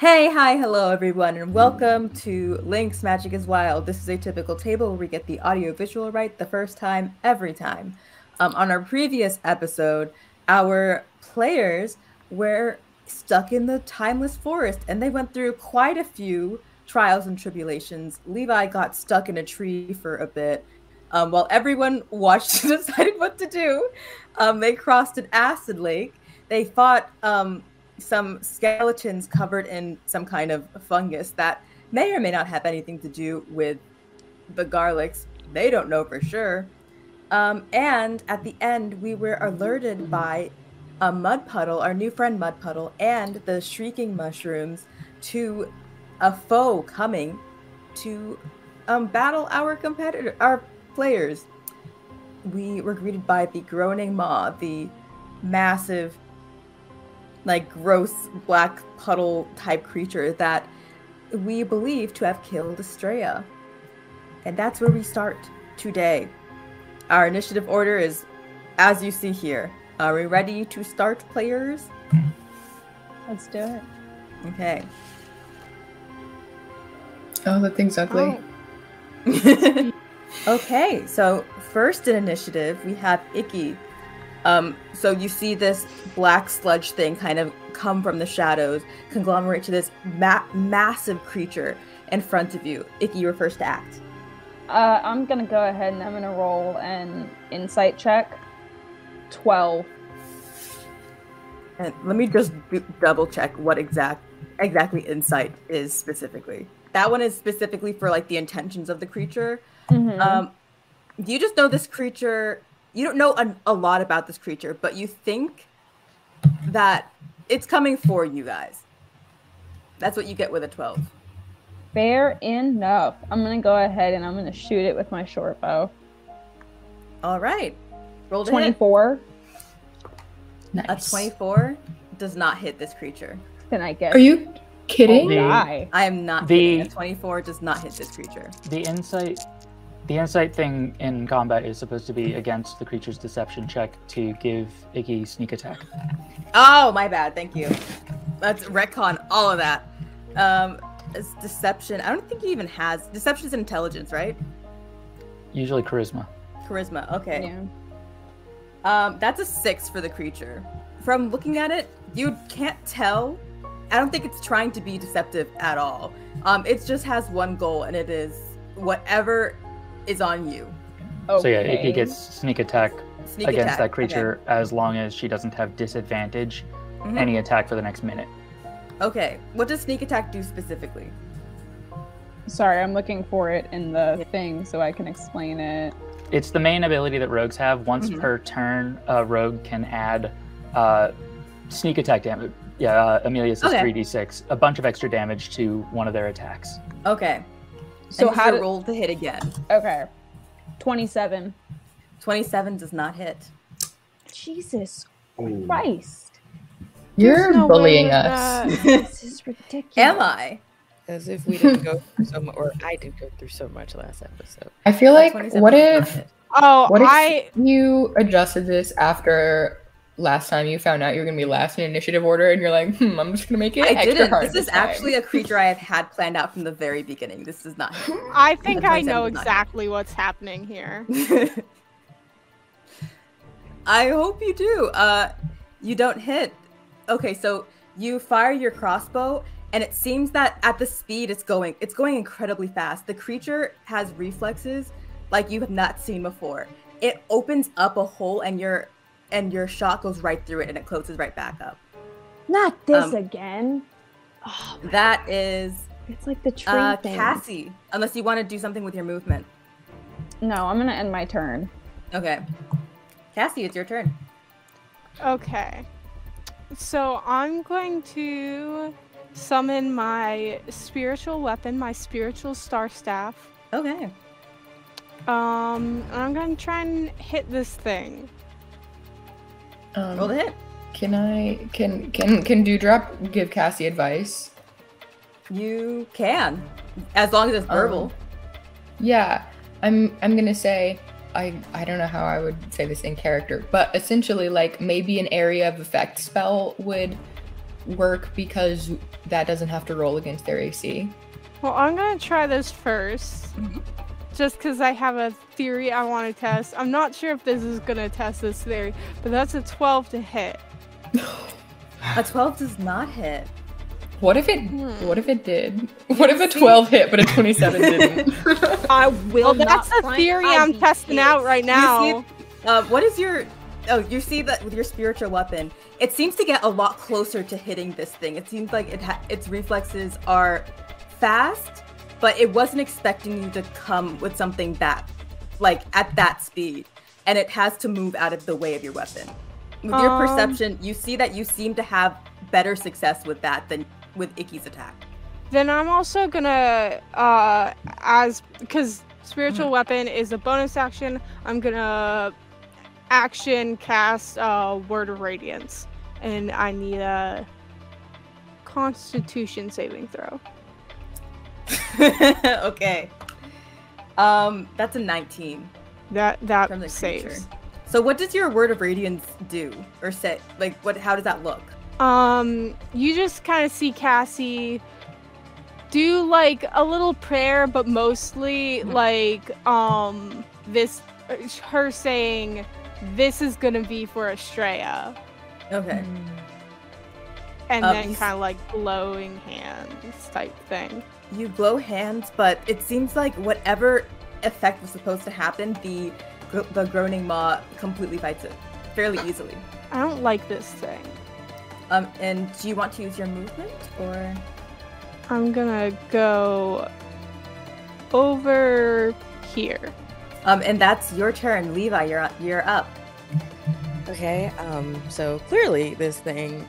Hey, hi, hello everyone, and welcome to Linx Magic is Wild. This is a typical table where we get the audio visual right the first time, every time. On our previous episode, our players were stuck in the timeless forest and they went through quite a few trials and tribulations. Levi got stuck in a tree for a bit. While everyone watched and decided what to do, they crossed an acid lake. They fought some skeletons covered in some kind of fungus that may or may not have anything to do with the garlics. They don't know for sure. And at the end, we were alerted by a mud puddle, our new friend Mud Puddle, and the shrieking mushrooms to a foe coming to battle our players. We were greeted by the groaning maw, the massive, like, gross black puddle type creature that we believe to have killed Estrella. And that's where we start today. Our initiative order is as you see here. Are we ready to start, players? Let's do it. Okay. Oh, that thing's ugly. Oh. Okay, so first in initiative, we have Icky. So you see this black sludge thing kind of come from the shadows, conglomerate to this massive creature in front of you. Icky, you're first to act. I'm gonna go ahead and I'm gonna roll an insight check. 12. And let me just double check what exactly insight is specifically. That one is specifically for like the intentions of the creature. Mm-hmm. You just know this creature. You don't know a lot about this creature, but you think that it's coming for you guys. That's what you get with a 12. Fair enough. I'm gonna go ahead and I'm gonna shoot it with my short bow. All right. Roll to 24. Nice. A 24 does not hit this creature. Can I get? Are you kidding? Die. I am not kidding. A 24 does not hit this creature. The insight thing in combat is supposed to be against the creature's deception check to give Iggy sneak attack. Oh, my bad. Thank you. Let's retcon all of that. It's deception. I don't think he even has deception is intelligence, right? Usually charisma. Charisma. Okay. Yeah. That's a 6 for the creature. From looking at it, you can't tell. I don't think it's trying to be deceptive at all. It just has one goal, and it is whatever is on you. Okay. So yeah, Iggy gets sneak attack against that creature as long as she doesn't have disadvantage any attack for the next minute. Okay. What does sneak attack do specifically? Sorry, I'm looking for it in the thing so I can explain it. It's the main ability that rogues have. Once per turn, a rogue can add sneak attack damage. Yeah, Amelia says 3d6, a bunch of extra damage to one of their attacks. Okay. So and how to roll to hit again? Okay. 27. 27 does not hit. Jesus Christ. You're no bullying way us. with This is ridiculous. Am I? As if we didn't go through so much, or I did go through so much last episode. I feel like, 27 what does not if hit. you adjusted this after last time you found out you were going to be last in initiative order and you're like, I'm just going to make it extra hard This is time. actually a creature I have had planned out from the very beginning. This is not hit. I think I know 27 does not hit. exactly what's happening here. I hope you do. You don't hit. Okay, so you fire your crossbow, and it seems that at the speed it's going incredibly fast. The creature has reflexes like you have not seen before. It opens up a hole, and your shot goes right through it, and it closes right back up. Not this again. Oh, That is it's like the tree thing. Cassie. Unless you want to do something with your movement. No, I'm gonna end my turn. Okay, Cassie, it's your turn. Okay. So I'm going to summon my spiritual weapon, my spiritual star staff. Okay. And I'm going to try and hit this thing. Roll the hit. Can Dewdrop give Cassie advice? You can, as long as it's verbal. Yeah, I'm gonna say I don't know how I would say this in character, but essentially like maybe an area of effect spell would work because that doesn't have to roll against their AC. Well, I'm gonna try this first. Just because I have a theory I want to test. I'm not sure if this is gonna test this theory, but that's a 12 to hit. A 12 does not hit. What if it did? What if a 12 hit but a 27 didn't? I will. Well, that's the theory I'm testing out right now. What is your? Oh, you see that with your spiritual weapon, it seems to get a lot closer to hitting this thing. It seems like its reflexes are fast, but it wasn't expecting you to come with something that, like, at that speed, and it has to move out of the way of your weapon. With your perception, you see that you seem to have better success with that than with Icky's attack. Then I'm also gonna, because spiritual weapon is a bonus action, I'm gonna action cast Word of Radiance, and I need a Constitution saving throw. Okay. That's a 19. That from the saves. creature. So what does your Word of Radiance do, or say? Like, what? How does that look? You just kind of see Cassie do like a little prayer, but mostly like her saying, "This is gonna be for Estrella." Okay. And then kind of like glowing hands type thing. You glow hands, but it seems like whatever effect was supposed to happen, the groaning maw completely fights it fairly easily. I don't like this thing. And do you want to use your movement, or? I'm gonna go over here. And that's your turn, Levi. You're up. Okay. So clearly this thing,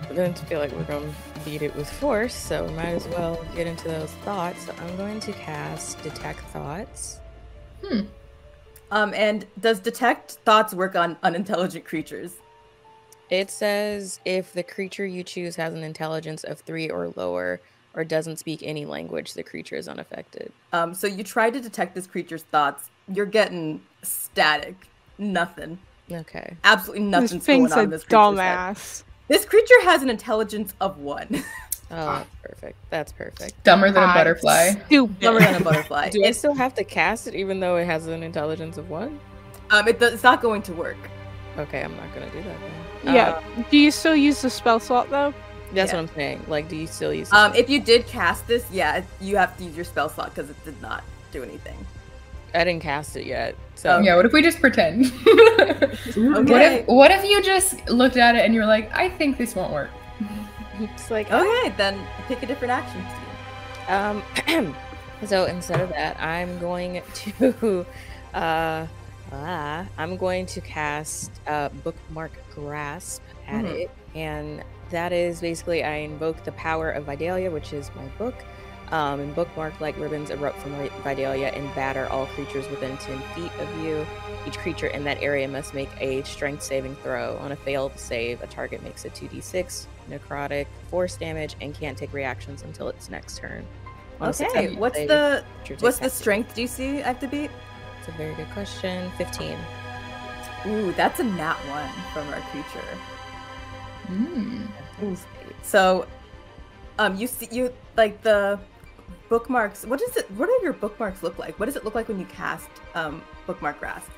we're going to feel like we're going to beat it with force, so we might as well get into those thoughts. So I'm going to cast Detect Thoughts. And does Detect Thoughts work on unintelligent creatures? It says if the creature you choose has an intelligence of 3 or lower, or doesn't speak any language, the creature is unaffected. So you try to detect this creature's thoughts. You're getting static. Nothing. Okay. Absolutely nothing's going on in this creature's dumbass. head. This creature has an intelligence of 1. Oh, that's perfect. That's perfect. Dumber than a butterfly. Stupid. Dumber than a butterfly. Do I still have to cast it even though it has an intelligence of 1? It's not going to work. Okay, I'm not gonna do that then. Yeah. Do you still use the spell slot though? That's what I'm saying. Like, do you still use if you did cast this, yeah, you have to use your spell slot because it did not do anything. I didn't cast it yet. So yeah, what if we just pretend? Okay. What if you just looked at it and you were like, I think this won't work? it's like, Okay, then pick a different action scheme. So instead of that, I'm going to cast Bookmark Grasp at it, and that is basically I invoke the power of Vidalia, which is my book. And bookmark-like ribbons erupt from Vidalia and batter all creatures within 10 feet of you. Each creature in that area must make a strength saving throw. On a failed save, a target makes a 2d6 necrotic force damage and can't take reactions until its next turn. Okay, what's the strength DC I have to beat? That's a very good question. 15. Ooh, that's a nat 1 from our creature. So, you like the bookmarks. What do your bookmarks look like? What does it look like when you cast Bookmark Grasp?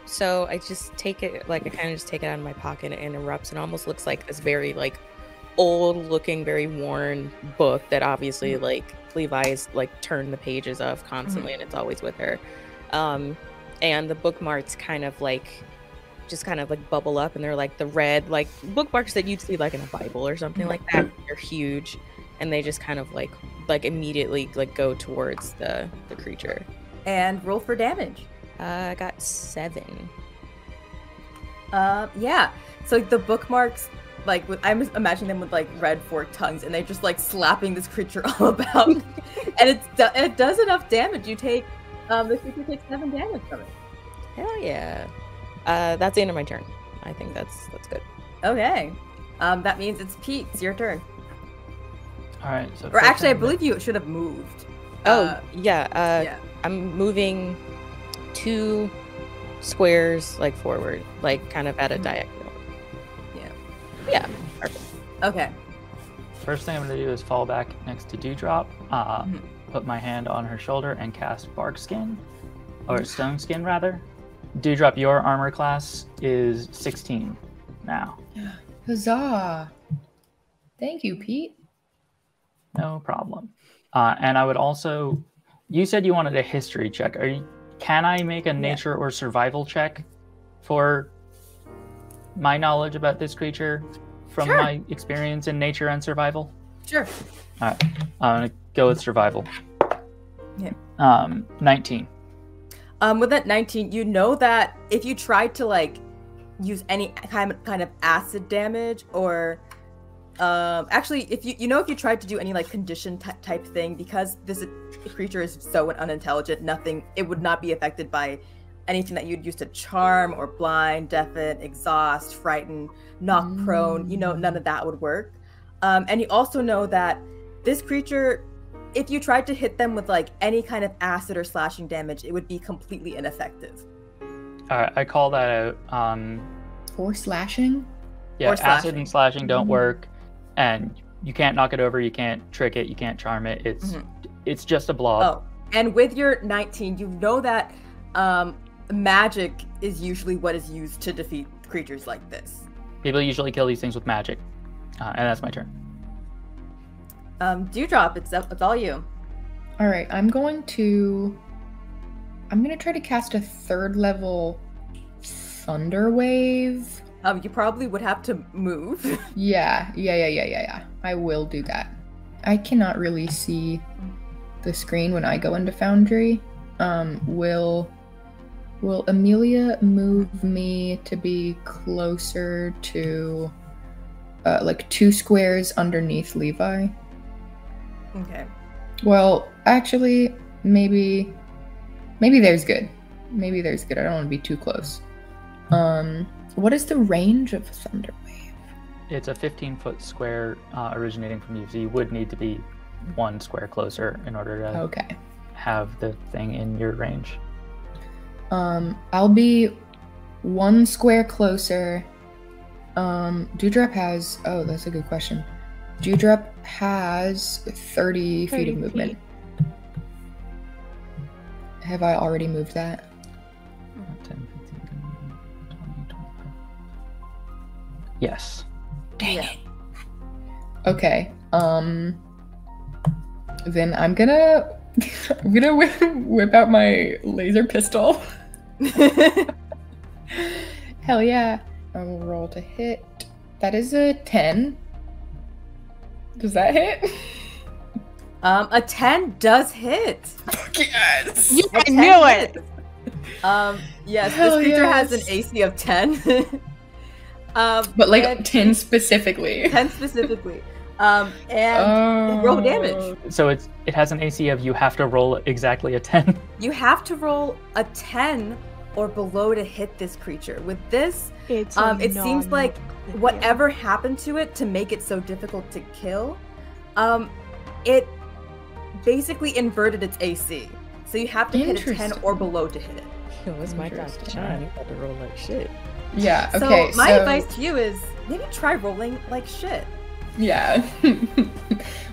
So I just take it, like I kind of just take it out of my pocket and it erupts, and almost looks like this very like old looking, very worn book that obviously like Levi's like turned the pages of constantly, and it's always with her. And the bookmarks kind of like just kind of like bubble up, and they're like the red like bookmarks that you'd see like in a Bible or something like that. They're huge, and they just kind of like immediately like go towards the creature. And roll for damage. I got 7. Yeah. So the bookmarks, like I'm imagining them with like red forked tongues, and they're just like slapping this creature all about, and it does enough damage. You take this creature takes 7 damage from it. Hell yeah. That's the end of my turn. I think that's good. Okay. That means it's Pete. It's your turn. All right. So or actually, I believe you should have moved. Yeah. I'm moving 2 squares like forward, like kind of at a diagonal. Yeah. Yeah. Perfect. Okay. First thing I'm going to do is fall back next to Dewdrop, put my hand on her shoulder, and cast Bark Skin, or Stone Skin rather. Dewdrop, your armor class is 16 now. Huzzah! Thank you, Pete. No problem. And I would also, you said you wanted a history check. Can I make a nature or survival check for my knowledge about this creature from my experience in nature and survival? Sure. All right. I'm going to go with survival. Yeah. 19. With that 19, you know that if you tried to like use any kind of acid damage or actually if you tried to do any like condition type thing, because this creature is so unintelligent, it would not be affected by anything that you'd use to charm or blind, deafen, exhaust, frighten, knock prone, none of that would work. And you also know that this creature, if you tried to hit them with like any kind of acid or slashing damage, it would be completely ineffective. All right, I call that out. Or slashing? Yeah, or slashing. Acid and slashing don't work, and you can't knock it over, you can't trick it, you can't charm it. It's just a blob. Oh, and with your 19, you know that magic is usually what is used to defeat creatures like this. People usually kill these things with magic, and that's my turn. Dewdrop, it's all you. All right, I'm gonna try to cast a 3rd level Thunder Wave. You probably would have to move. Yeah. I will do that. I cannot really see the screen when I go into Foundry. Will Amelia move me to be closer to like 2 squares underneath Levi? Okay. Well, actually, maybe there's good. Maybe there's good. I don't want to be too close. What is the range of Thunder Wave? It's a 15-foot square originating from you, so you would need to be 1 square closer in order to have the thing in your range. I'll be 1 square closer. Dewdrop has... Oh, that's a good question. Dewdrop has 30 feet of movement. Have I already moved that? 10, 15, 20, 25. Yes. Dang it. Okay. Then I'm gonna whip out my laser pistol. Hell yeah. I will roll to hit. That is a 10. Does that hit? A 10 does hit. Yes. I knew it. Yes, this creature has an AC of 10. But like 10 specifically. 10 specifically. And roll damage. So it has an AC of you have to roll exactly a 10. You have to roll a 10 or below to hit this creature. With this, it seems like whatever happened to it to make it so difficult to kill, it basically inverted its AC. So you have to hit a 10 or below to hit it. Yo, it's my time to shine. You got to roll like shit. Yeah, okay. So my advice to you is maybe try rolling like shit. Yeah.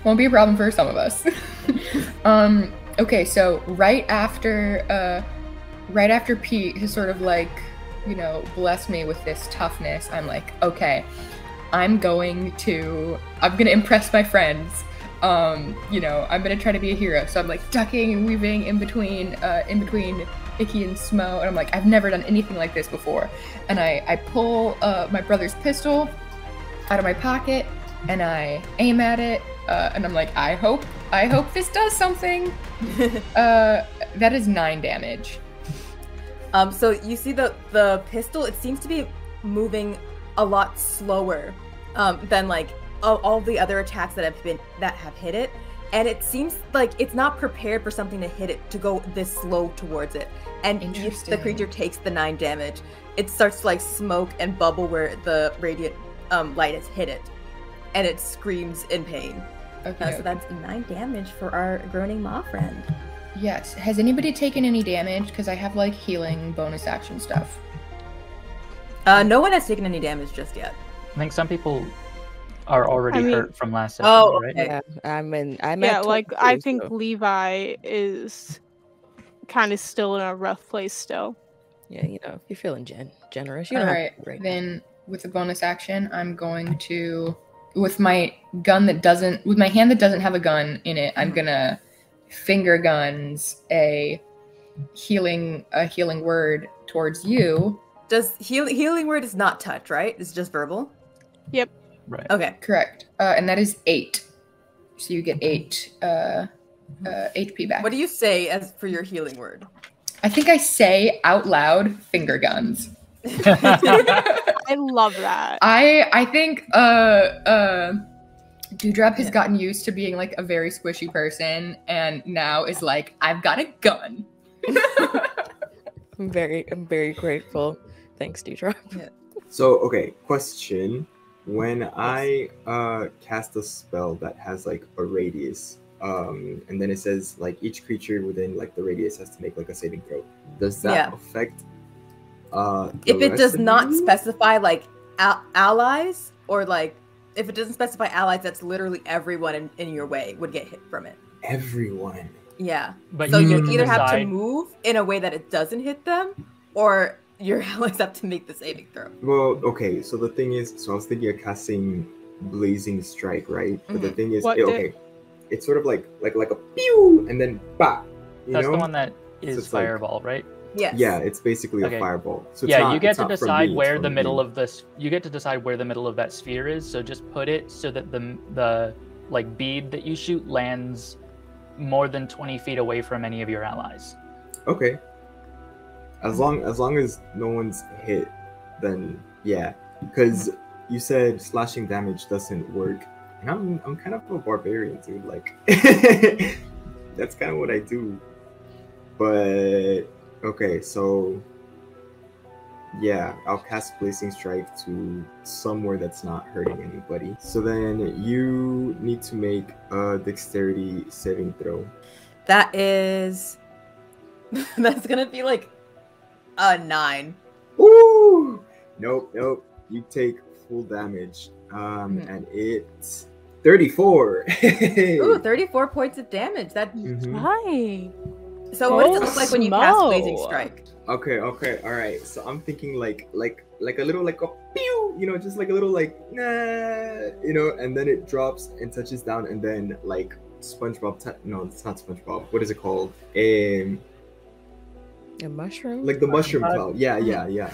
Won't be a problem for some of us. Okay, so right after Pete has sort of like, blessed me with this toughness, I'm like, okay, I'm gonna impress my friends. I'm gonna try to be a hero. So I'm like ducking and weaving in between Icky and Smo, and I'm like, I've never done anything like this before. And I pull my brother's pistol out of my pocket and I aim at it, and I'm like, I hope this does something. That is 9 damage. So you see the pistol, it seems to be moving a lot slower than like all the other attacks that have hit it, and it seems like it's not prepared for something to hit it to go this slow towards it. And if the creature takes the 9 damage, it starts to like smoke and bubble where the radiant light has hit it, and it screams in pain. Okay. So that's 9 damage for our groaning maw friend. Yes. Has anybody taken any damage? Because I have like healing bonus action stuff. No one has taken any damage just yet. I think some people are already I mean- hurt from last session, Oh, right? okay. Yeah, I'm Yeah, at like 22, I think so, Levi is kind of still in a rough place still. yeah, you know, if you're feeling generous, you All don't right. have to right Then with the bonus action, I'm going to, with my hand that doesn't have a gun in it, I'm gonna finger guns a healing word towards you. Does healing word is not touch, right? It's just verbal. Right. Okay. Correct. And that is 8. So you get 8 HP back. What do you say as for your healing word? I think I say out loud finger guns. I love that. I think Dewdrop has gotten used to being like a very squishy person and now is like, I've got a gun. I'm very grateful. Thanks, Dewdrop. So, okay, question. When I cast a spell that has like a radius, and then it says like each creature within like the radius has to make like a saving throw. Does that Yeah. affect If it does rest of not you? specify like allies, or like if it doesn't specify allies, that's literally everyone in your way would get hit from it. Everyone. Yeah. But So you you get to either have to decide. move in a way that it doesn't hit them, or your allies have to make the saving throw. Well, okay, so the thing is, so I was thinking of casting Blazing Strike, right? But the Mhm. thing is, What okay, it's sort of like a pew and then bah. You That's know? the one that is it's like- fireball, right? Yes. Yeah, it's basically Okay. a fireball. So it's Yeah, not, you get it's to not from decide me, it's where from the middle you. of this. You get to decide where the middle of that sphere is. So just put it so that the like bead that you shoot lands more than 20 feet away from any of your allies. Okay. As long as no one's hit, then yeah. Because you said slashing damage doesn't work, and I'm kind of a barbarian, dude. Like that's kind of what I do. But okay, so yeah, I'll cast Blazing Strike to somewhere that's not hurting anybody. So then you need to make a dexterity saving throw. That is. That's gonna be like a 9. Ooh! Nope. You take full damage. And it's 34. Ooh, 34 points of damage. That. Mhm. Hi. So what does it look like when you cast Blazing Smo. Strike? Okay, all right. So I'm thinking like a little like a pew, you know, just like a little like nah, you know, and then it drops and touches down, and then like SpongeBob. No, it's not SpongeBob. What is it called? A mushroom? Like the mushroom Cloud? cloud. Yeah.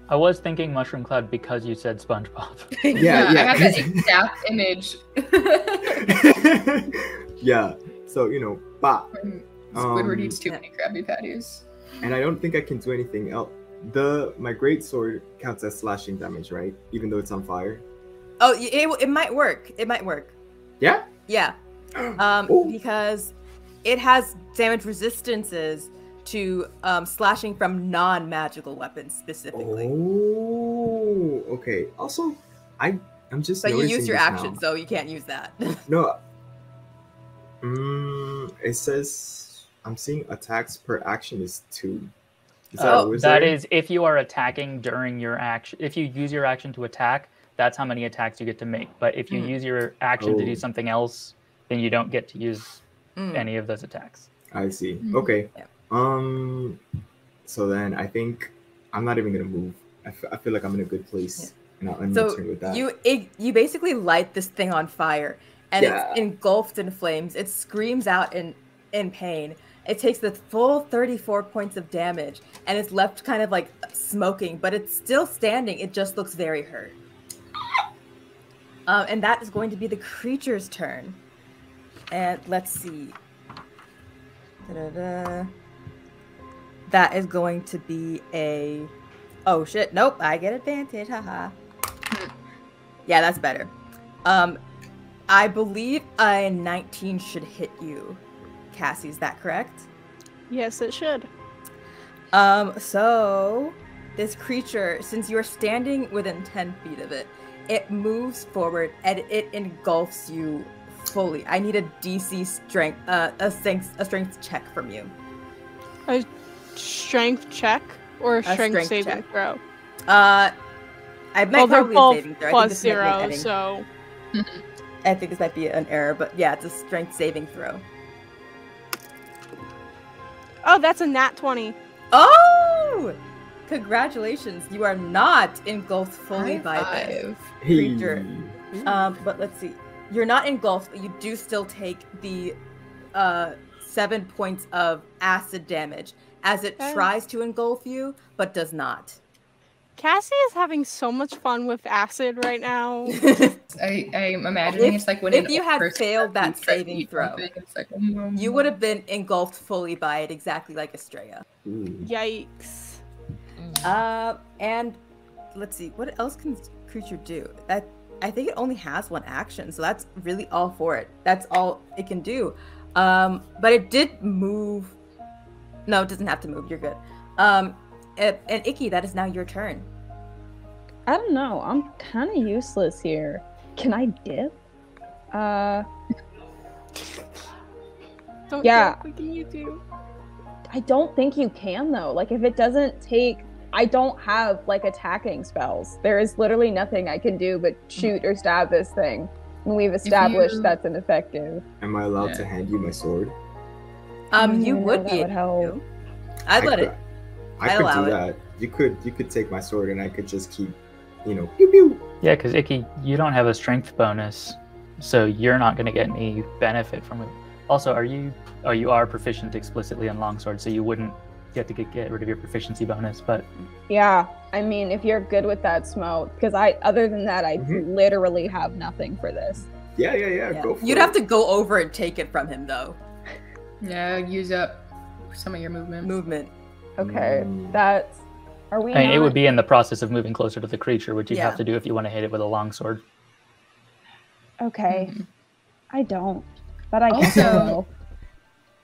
I was thinking mushroom cloud because you said SpongeBob. Yeah. I have that exact image. Yeah. So you know, bah. Squidward eats too many Krabby Patties. And I don't think I can do anything else. My great sword counts as slashing damage, right? Even though it's on fire. Oh, it might work. It might work. Yeah. Yeah. Ooh. Because it has damage resistances to slashing from non-magical weapons specifically. Oh, okay. Also, I'm just. But you noticing use your this action, now. so you can't use that. No. It says I'm seeing attacks per action is 2. Is that Oh, a wizard? That is if you are attacking during your action. If you use your action to attack, that's how many attacks you get to make. But if you use your action to Oh. do something else, then you don't get to use Mm. any of those attacks. I see. Mhm. Okay. Yeah. So then I think I'm not even gonna move. I feel like I'm in a good place, and I'll end my So turn with that. you basically light this thing on fire, and Yeah. it's engulfed in flames. It screams out in pain. It takes the full 34 points of damage, and it's left kind of like smoking, but it's still standing. It just looks very hurt. And that is going to be the creature's turn. And let's see. Da-da-da. That is going to be a... Oh, shit. Nope. I get advantage. Haha. Yeah, that's better. I believe a 19 should hit you, Cassie. Is that correct? Yes, it should. So this creature, since you're standing within 10 feet of it, it moves forward and it engulfs you fully. I need a DC strength, a strength check from you. A strength check or a strength strength saving check. throw? I might Well, they're probably both saving throw. I think plus this might be a 0, heading. so I think this might be an error, but yeah, it's a strength saving throw. Oh, that's a nat 20. Oh! Congratulations, you are not engulfed fully by this creature. But let's see. You're not engulfed, but you do still take the 7 points of acid damage as it tries to engulf you, but does not. Cassie is having so much fun with acid right now. I'm imagining it's like when if you had failed that saving throw, like, you would have been engulfed fully by it, exactly like Estrella. Yikes. And let's see, what else can this creature do? I think it only has one action, so that's really all for it. That's all it can do. But it did move. No, it doesn't have to move. You're good. And Icky, that is now your turn. I don't know. I'm kind of useless here. Can I dip? Don't Yeah. dip, what can you do? I don't think you can though. Like if it doesn't take, I don't have like attacking spells. There is literally nothing I can do but shoot or stab this thing. And we've established that's ineffective. Am I allowed to hand you my sword? You would be. That would help. I'd let it. I I'd could allow do it. that. You could take my sword and I could just keep, pew pew. Yeah, because Icky, you don't have a strength bonus, so you're not going to get any benefit from it. Also, you are proficient explicitly in longsword, so you wouldn't get to get rid of your proficiency bonus. But Yeah, I mean, if you're good with that smoke, because other than that, I literally have nothing for this. Yeah. Go for it. You'd have to go over and take it from him, though. Yeah, use up some of your movement. Okay, that's. Are we? I mean, it not- would be in the process of moving closer to the creature, which you'd Yeah. have to do if you want to hit it with a longsword. Okay, I don't, but I guess I Also- will.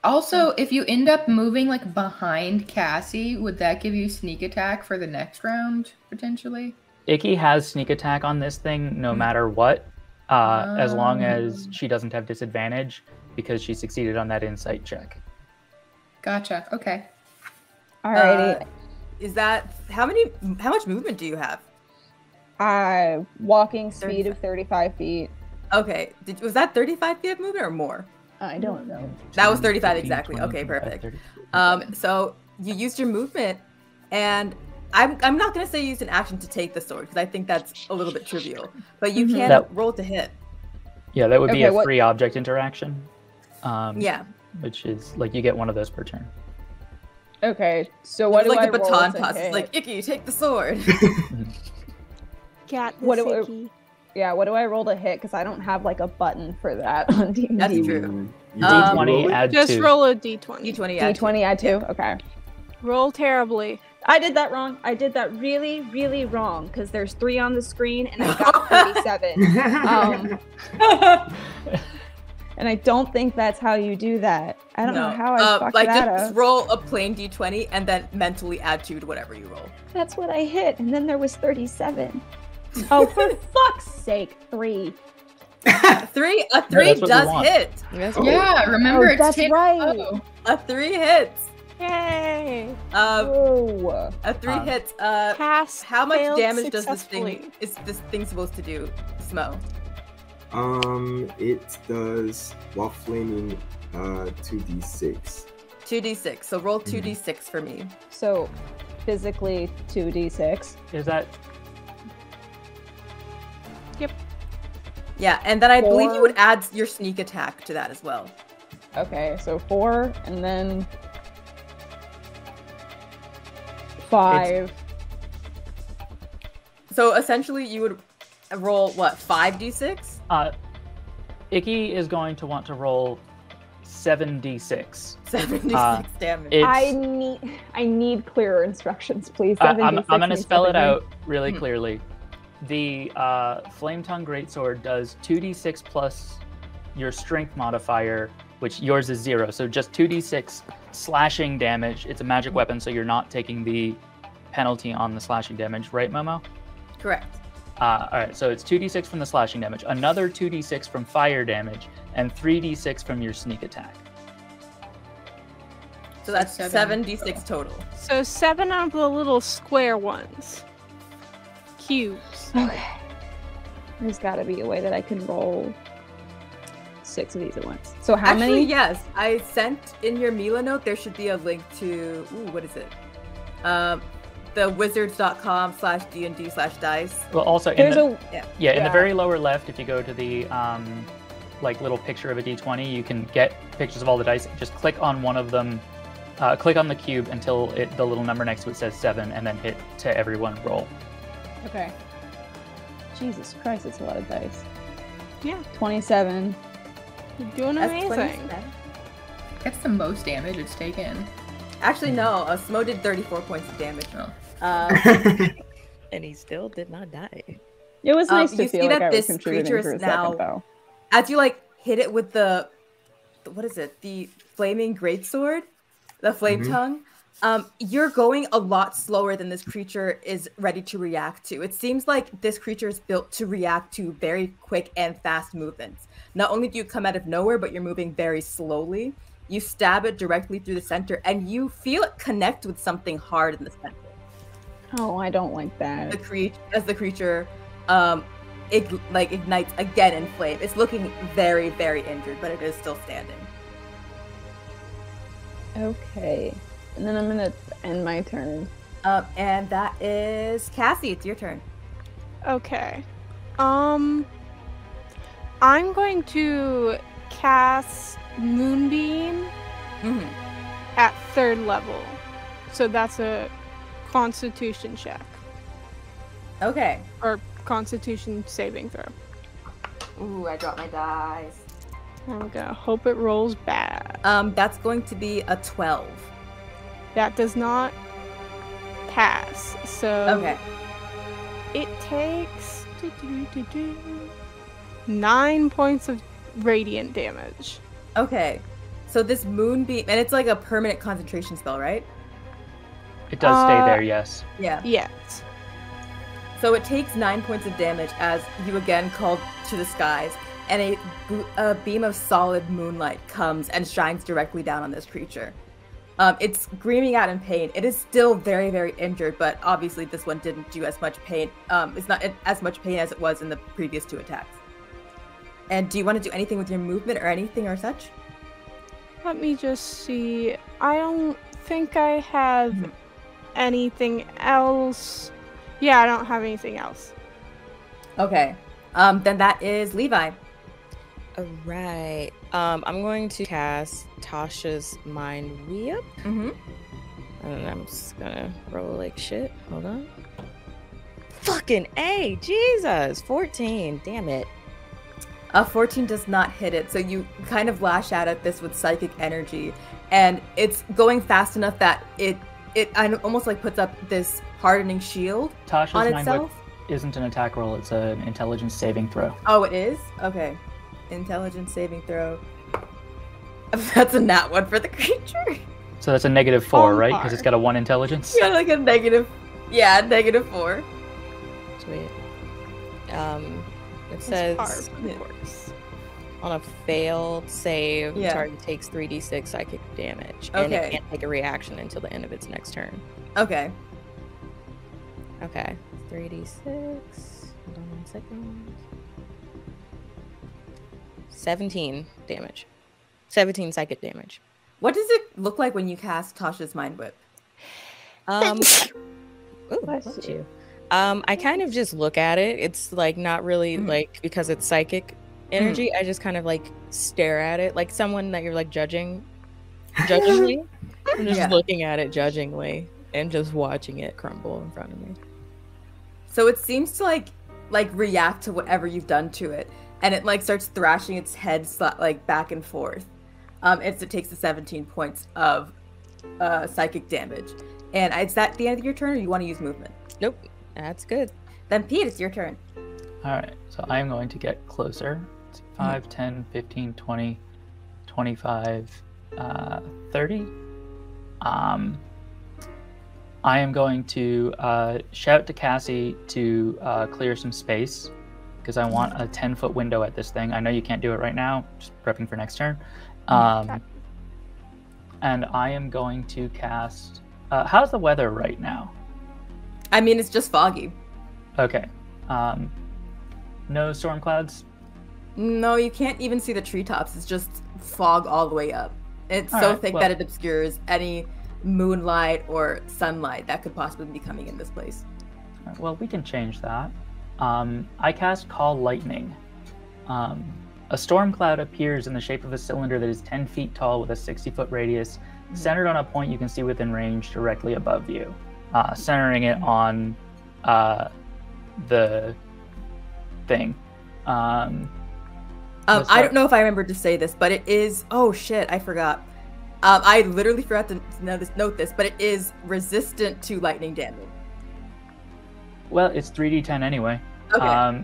Also, if you end up moving like behind Cassie, would that give you sneak attack for the next round potentially? Icky has sneak attack on this thing no matter what, as long as she doesn't have disadvantage because she succeeded on that insight check. Gotcha. Okay. Alrighty, Is that how much movement do you have? walking speed of 35 feet. Okay, was that 35 feet of movement or more? I don't know. That was 35 15, exactly. 20, Okay, 25, perfect. 30. So you used your movement, and I'm not gonna say you used an action to take the sword because I think that's a little bit trivial. But you can That- roll to hit. Yeah, that would be Okay, a what- free object interaction. Yeah, Which is like you get one of those per turn. Okay, so what it's do like I the roll baton to toss. hit? It's like Icky, take the sword. Got What this, do I- Icky. Yeah, what do I roll to hit? Because I don't have like a button for that on D&D. That's true. D20 add Just 2. roll a d20. D20. D20 add 2? Okay. Roll terribly. I did that wrong. I did that really, really wrong because there's 3 on the screen and I got 37. And I don't think that's how you do that. I don't know how I fucked like that just up. roll a plain D20 and then mentally add 2 to whatever you roll. That's what I hit, and then there was 37. Oh, for fuck's sake, 3. A 3 that's what we does want. hit. That's Yeah, remember Oh, it's that's 10 right. low. A 3 hits. Yay! Oh. A 3 hits. Pass. How much failed damage does successfully. this thing supposed to do, Smo? It does while flaming 2d6. 2d6. So roll 2d6 for me. So, physically 2d6. Is that Yeah, and then I believe you 4. would add your sneak attack to that as well. Okay, so 4, and then 5. So essentially, you would roll what, 5d6? Icky is going to want to roll 7d6. 76 damage. It's, I need clearer instructions, please. I'm 76 going to means spell it something. out really clearly. The Flame Tongue Greatsword does 2d6 plus your strength modifier, which yours is 0. So just 2d6 slashing damage. It's a magic weapon, so you're not taking the penalty on the slashing damage, right, Momo? Correct. All right, so it's 2d6 from the slashing damage, another 2d6 from fire damage, and 3d6 from your sneak attack. So that's 7. 7d6 total. So 7 of the little square ones. Cubes. Okay. There's got to be a way that I can roll 6 of these at once. So how Actually, many? yes. I sent in your Mila note, there should be a link to, what is it? The wizards.com/D&D/dice. Well, also There's in a the very lower left, if you go to the like little picture of a d20, you can get pictures of all the dice. Just click on one of them, click on the cube until the little number next to it says 7, and then hit to everyone roll. okay. Jesus Christ, it's a lot of dice. Yeah. 27. You're doing That's amazing. 27. That's the most damage it's taken. Actually, no. Smo did 34 points of damage. Oh. And he still did not die. It was nice to you feel see like that I was this contributing creature for a is second, now- though. As you like hit it with the what is it? The flaming greatsword, the flame tongue. You're going a lot slower than this creature is ready to react to. It seems like this creature is built to react to very quick and fast movements. Not only do you come out of nowhere, but you're moving very slowly. You stab it directly through the center, and you feel it connect with something hard in the center. Oh, I don't like that. The creature ignites again in flame. It's looking very, very injured, but it is still standing. Okay. And then I'm gonna end my turn. And that is Cassie. It's your turn. Okay. I'm going to cast Moonbeam at 3rd level. So that's a Constitution check. Okay. Or Constitution saving throw. Ooh, I dropped my dice. I'm gonna hope it rolls bad. That's going to be a 12. That does not pass. So Okay. it takes 9 points of radiant damage. Okay. So this moonbeam, and it's like a permanent concentration spell, right? It does stay there, yes. Yeah. Yes. So it takes 9 points of damage as you again call to the skies, and a beam of solid moonlight comes and shines directly down on this creature. It's screaming out in pain. It is still very, very injured, but obviously this one didn't do as much pain. It's not as much pain as it was in the previous 2 attacks. And do you want to do anything with your movement or anything or such? Let me just see. I don't think I have anything else. Yeah, I don't have anything else. Okay. Then that is Levi. Alright. I'm going to cast Tasha's Mind Whip. And I'm just gonna roll like shit. Hold on. Fucking A! Jesus! 14. Damn it. 14 does not hit it, so you kind of lash out at this with psychic energy, and it's going fast enough that it almost like puts up this hardening shield Tasha's on Mind Whip itself. isn't an attack roll, it's an intelligence saving throw. Oh, it is? Okay. Intelligence saving throw. That's a nat 1 for the creature. So that's a -4, right? par. Because it's got a 1 intelligence? Yeah, like a negative. Yeah, -4. Sweet. It It's says par, of course. on a failed save, Yeah. the target takes 3d6 psychic damage. And it Okay. can't take a reaction until the end of its next turn. Okay. Okay. 3d6. Hold on 1 second. 17 damage. 17 psychic damage. What does it look like when you cast Tasha's Mind Whip? Ooh, bless you. I kind of just look at it. It's like not really like because it's psychic energy. I just kind of like stare at it like someone that you're like judgingly. I'm just looking at it judgingly and just watching it crumble in front of me. So it seems to like react to whatever you've done to it, and it like starts thrashing its head like back and forth. It takes the 17 points of psychic damage. And is that the end of your turn, or you want to use movement? Nope, that's good. Then Pete, it's your turn. Alright, so I'm going to get closer. 5, 10, 15, 20, 25, 30. I am going to shout to Cassie to clear some space because I want a 10-foot window at this thing. I know you can't do it right now, just prepping for next turn. And I am going to cast... how's the weather right now? I mean, it's just foggy. Okay. No storm clouds? No, you can't even see the treetops. It's just fog all the way up. It's All so right, thick well- that it obscures any moonlight or sunlight that could possibly be coming in this place. Well, we can change that. I cast Call Lightning. A storm cloud appears in the shape of a cylinder that is 10 feet tall with a 60-foot radius, centered on a point you can see within range directly above you, centering it on the thing. I don't know if I remembered to say this, but it is. Oh shit, I forgot. I literally forgot to note this, but it is resistant to lightning damage. Well, it's 3d10 anyway. Okay.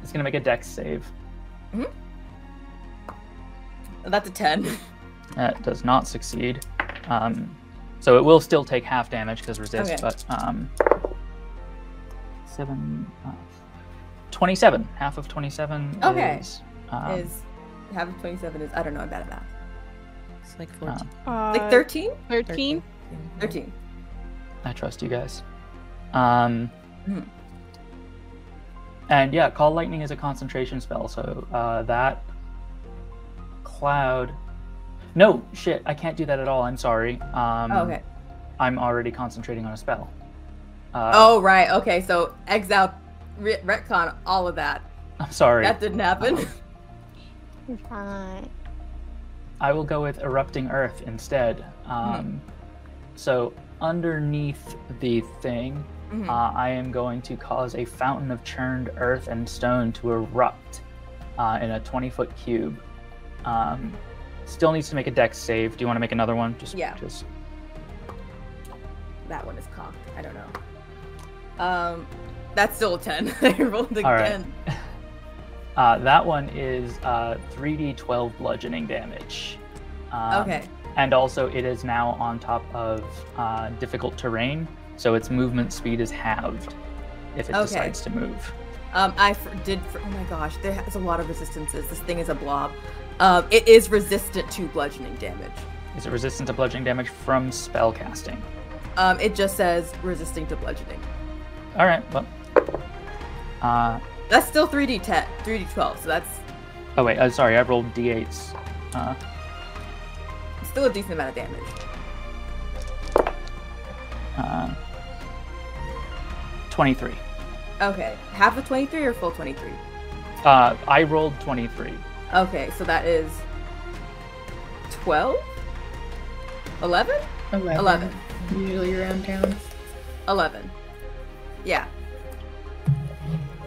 It's gonna make a dex save. That's a 10. That does not succeed. So it will still take half damage because resist, Okay. but 27. Half of 27 Okay. is Is half of 27 is, I don't know, I'm bad at math. It's like 14. Like 13? 13. 13. I trust you guys. And yeah, Call Lightning is a concentration spell, so that cloud. No, shit, I can't do that at all. I'm sorry. Okay. I'm already concentrating on a spell. Oh, right. Okay, so exile, retcon, all of that. I'm sorry. That didn't happen. Fine. I will go with Erupting Earth instead. So underneath the thing, I am going to cause a fountain of churned earth and stone to erupt in a 20-foot cube. Still needs to make a dex save. Do you want to make another one? Yeah. Just... That one is cocked. I don't know. That's still a 10. I rolled again. All right. That one is 3d12 bludgeoning damage. Okay. And also, it is now on top of difficult terrain, so its movement speed is halved if it decides to move. Oh my gosh, there's a lot of resistances. This thing is a blob. It is resistant to bludgeoning damage. Is it resistant to bludgeoning damage from spell casting? It just says resisting to bludgeoning. All right, well. That's still 3d10, 3d12, so that's... Oh wait, sorry, I rolled d8s. Still a decent amount of damage. 23. Okay, half of 23 or full 23? I rolled 23. Okay, so that is 12? 11? 11. Usually around town. 11. Yeah.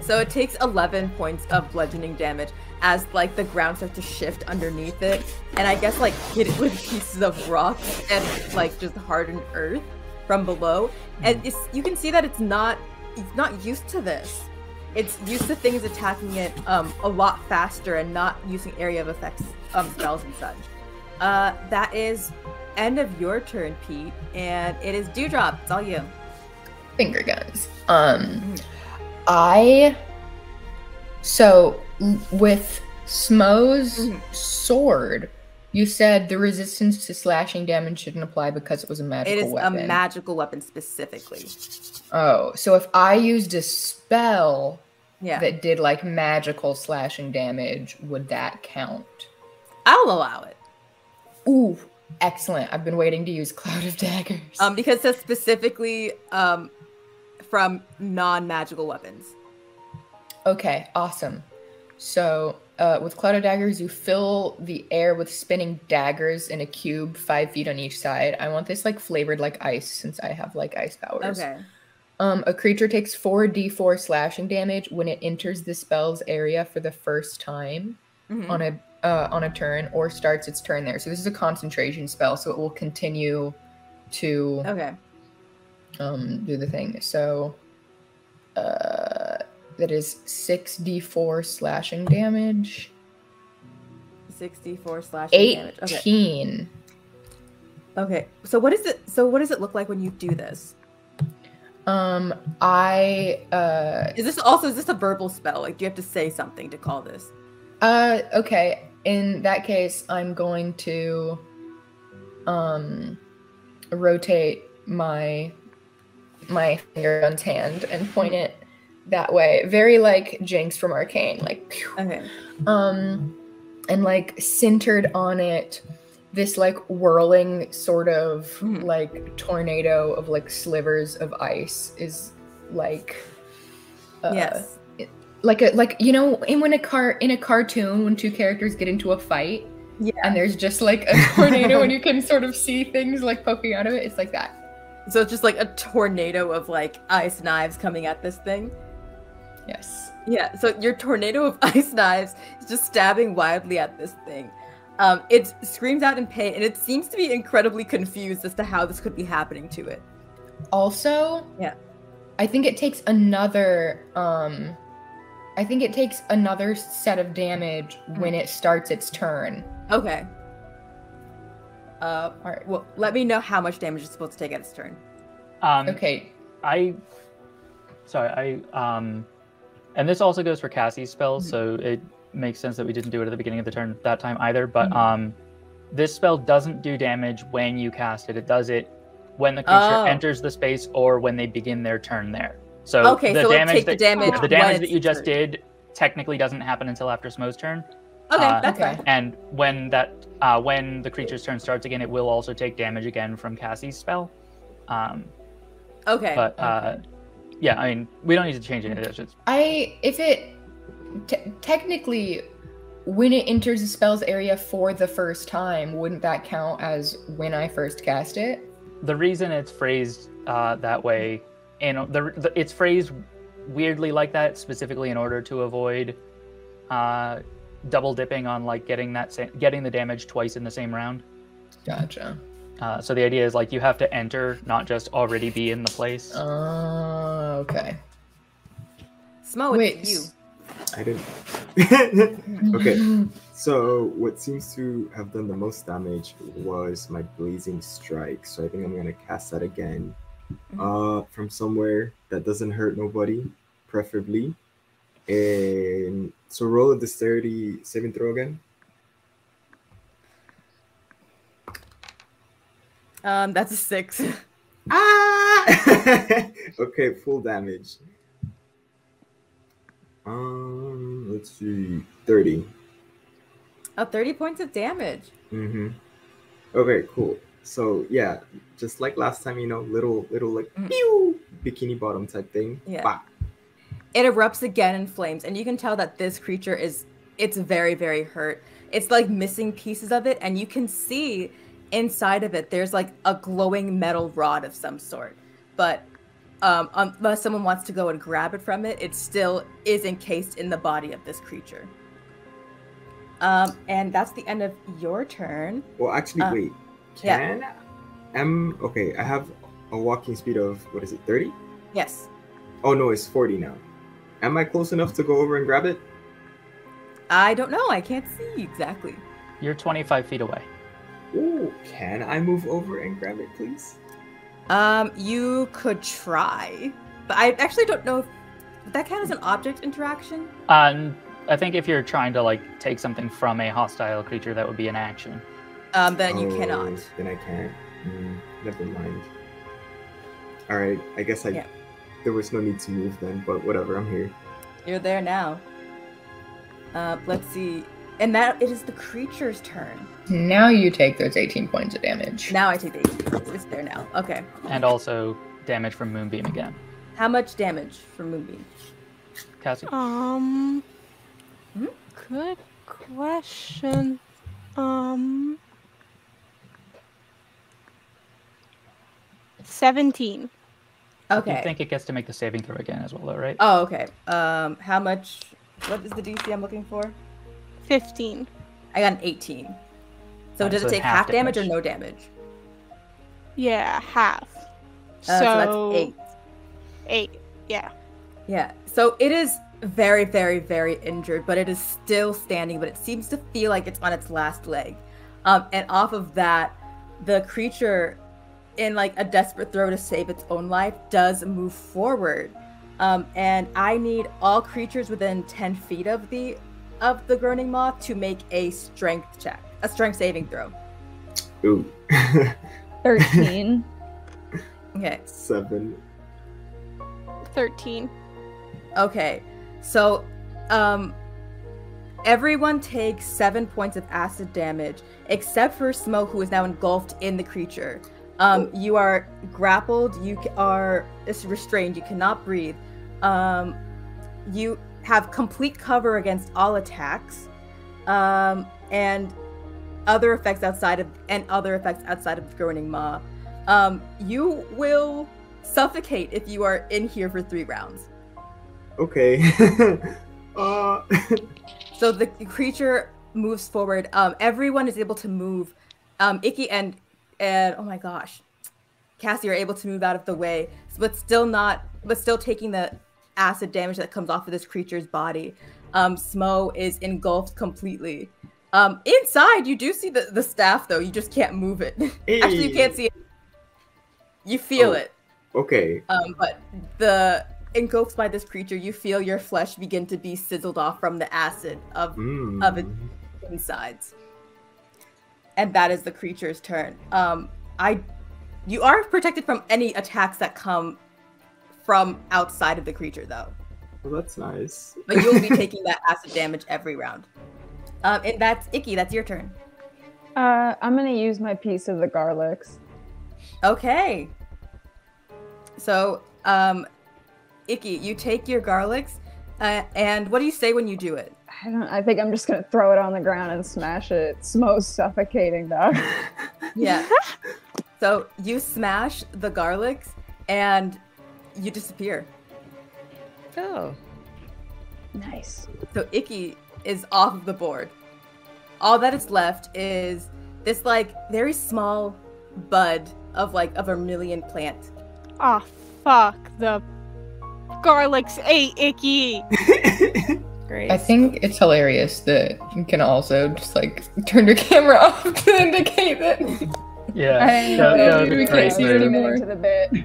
So it takes 11 points of bludgeoning damage as like the ground starts to shift underneath it, and I guess like hit it with pieces of rock and like just hardened earth from below. And you can see that it's not used to this. It's used to things attacking it a lot faster and not using area of effects spells and such. That is end of your turn, Pete, and it is Dewdrop. It's all you. Finger guns. So with Smo's sword, you said the resistance to slashing damage shouldn't apply because it was a magical weapon. It is a magical weapon specifically. Oh, so if I used a spell Yeah. that did like magical slashing damage, would that count? I'll allow it. Ooh, excellent. I've been waiting to use Cloud of Daggers. Because it's specifically from non-magical weapons. Okay, awesome. So with Cloud of Daggers, you fill the air with spinning daggers in a cube 5 feet on each side. I want this like flavored like ice since I have like ice powers. Okay. A creature takes 4d4 slashing damage when it enters the spell's area for the first time on a turn or starts its turn there. So this is a concentration spell, so it will continue to do the thing. So that is 6d4 slashing damage. 64 slashing damage. 18. Okay. So what is it? So what does it look like when you do this? Is this a verbal spell? Like, do you have to say something to call this? Okay. In that case, I'm going to rotate my finger gun's hand and point it that way. Very like Jinx from Arcane, like pew. Okay. And like centered on it, this like whirling sort of like tornado of like slivers of ice is like yes. Like you know, in a cartoon when two characters get into a fight, and there's just like a tornado and you can sort of see things like poking out of it. It's like that. So it's just like a tornado of like ice knives coming at this thing. Yes. Yeah. So your tornado of ice knives is just stabbing wildly at this thing. It screams out in pain, and it seems to be incredibly confused as to how this could be happening to it. Also, I think it takes another set of damage when it starts its turn. Okay. All right. Well, let me know how much damage it's supposed to take at its turn. Okay. And this also goes for Cassie's spells, so it makes sense that we didn't do it at the beginning of the turn that time either. But this spell doesn't do damage when you cast it. It does it when the creature enters the space or when they begin their turn there. So the damage that you just did technically doesn't happen until after Smo's turn. Okay, that's fine. And when when the creature's turn starts again, it will also take damage again from Cassie's spell. Okay. But yeah, I mean, we don't need to change any of this. Technically, when it enters the spell's area for the first time, wouldn't that count as when I first cast it? The reason it's phrased that way, and it's phrased weirdly like that specifically in order to avoid double dipping on like getting the damage twice in the same round. Gotcha. So the idea is like you have to enter, not just already be in the place. Okay. Smo, it's you. I didn't. Okay. So what seems to have done the most damage was my Blazing Strike. So I think I'm gonna cast that again. From somewhere that doesn't hurt nobody, preferably. And so roll a dexterity saving throw again. That's a 6. Okay, full damage. Let's see, 30. 30 points of damage. Okay, cool. So yeah, just like last time, you know, little like pew, bikini bottom type thing. Yeah. Bah. It erupts again in flames, and you can tell that this creature it's very, very hurt. It's like missing pieces of it, and you can see inside of it there's like a glowing metal rod of some sort. But unless someone wants to go and grab it from it, it still is encased in the body of this creature. And that's the end of your turn. Well, actually, wait. Okay, I have a walking speed of, what is it, 30? Yes. Oh no, it's 40 now. Am I close enough to go over and grab it? I don't know. I can't see exactly. You're 25 feet away. Ooh, can I move over and grab it, please? You could try, but I actually don't know if that count as an object interaction. I think if you're trying to like take something from a hostile creature, that would be an action. Then you cannot. Then I can't. Never mind. All right, I guess there was no need to move then, but whatever, I'm here. You're there now. Let's see. And that it is the creature's turn. Now you take those 18 points of damage. Now I take the 18 points. It's there now. Okay. And also damage from Moonbeam again. How much damage from Moonbeam? Cassie? Good question. 17. Okay. I think it gets to make the saving throw again as well, though, right? Oh, okay. How much? What is the DC I'm looking for? 15. I got an 18. So does it take half damage or no damage? Yeah, half. So that's 8. 8, yeah. Yeah. So it is very, very, very injured, but it is still standing, but it seems to feel like it's on its last leg. And off of that, the creature, in like a desperate throw to save its own life, does move forward. And I need all creatures within 10 feet of the groaning moth to make a strength check, a strength saving throw. Ooh. 13. Okay. 7. 13. Okay, so everyone takes 7 points of acid damage, except for Smo, who is now engulfed in the creature. You are grappled, you are restrained, you cannot breathe. You have complete cover against all attacks, and other effects outside of the groaning maw. You will suffocate if you are in here for 3 rounds. Okay. So the creature moves forward. Everyone is able to move. Icky and oh my gosh, Cassie are able to move out of the way, but still taking the acid damage that comes off of this creature's body. Smo is engulfed completely. Inside, you do see the staff, though. You just can't move it. Hey. Actually, you can't see it. You feel it. Okay. But the engulfed by this creature, you feel your flesh begin to be sizzled off from the acid of its insides. And that is the creature's turn. You are protected from any attacks that come from outside of the creature, though. Well, that's nice. But you'll be taking that acid damage every round. And that's Icky. That's your turn. I'm gonna use my piece of the garlics. Okay. So, Icky, you take your garlics, and what do you say when you do it? I think I'm just gonna throw it on the ground and smash it. Smo's suffocating, dog. Yeah. So you smash the garlics, and you disappear. Oh. Nice. So Icky is off of the board. All that is left is this like very small bud of like a vermilion plant. Ah, fuck. The garlics ate Icky. Great. I think it's hilarious that you can also just like turn your camera off to indicate that. Yeah, that would be we great can't see it move. anymore. Into the bit.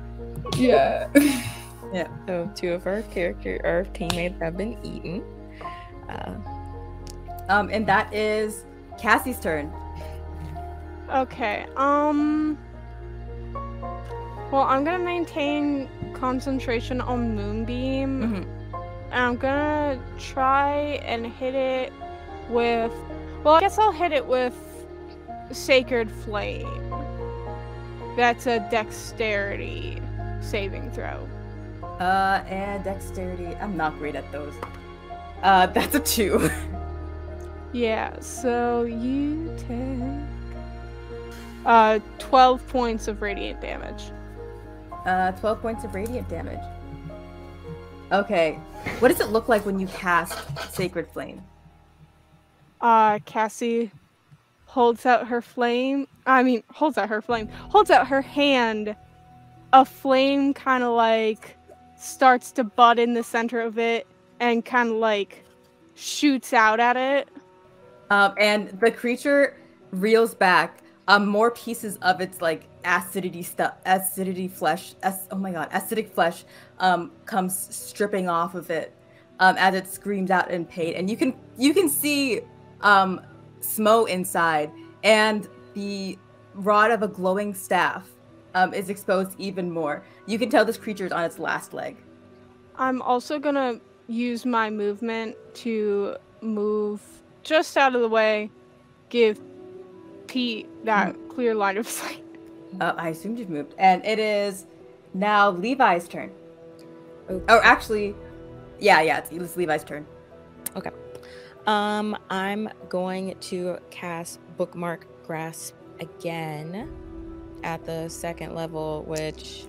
Yeah. So 2 of our teammates have been eaten. And that is Cassie's turn. Okay. Well, I'm gonna maintain concentration on Moonbeam. Mm-hmm. And I'm gonna try and hit it with. Well, I guess I'll hit it with Sacred Flame. That's a dexterity saving throw. And dexterity. I'm not great at those. That's a 2. Yeah, so you take 12 points of radiant damage. 12 points of radiant damage. Okay. What does it look like when you cast Sacred Flame? Cassie holds out her hand. A flame kind of like starts to bud in the center of it and kind of like shoots out at it. And the creature reels back. More pieces of its like acidic flesh comes stripping off of it as it screams out in pain. And you can see Smo inside, and the rod of a glowing staff is exposed even more. You can tell this creature is on its last leg. I'm also gonna use my movement to move just out of the way, give Pete that clear line of sight. I assumed you've moved. And it is now Levi's turn. Okay. Oh, actually, yeah, it's Levi's turn. Okay. I'm going to cast Bookmark Grasp again at the 2nd level, which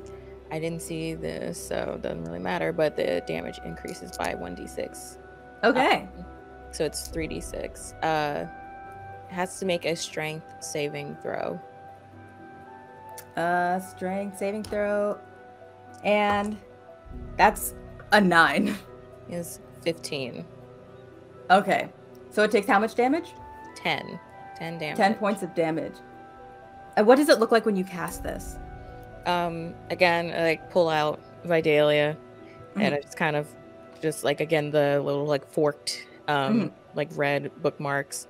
I didn't see this, so it doesn't really matter, but the damage increases by 1d6. Okay. So it's 3d6. Has to make a strength saving throw. Strength saving throw. And that's a 9. Is 15. Okay. So it takes how much damage? 10. 10 damage. 10 points of damage. And what does it look like when you cast this? Again, I like pull out Vidalia, and it's kind of just like, again, the little like forked like red bookmarks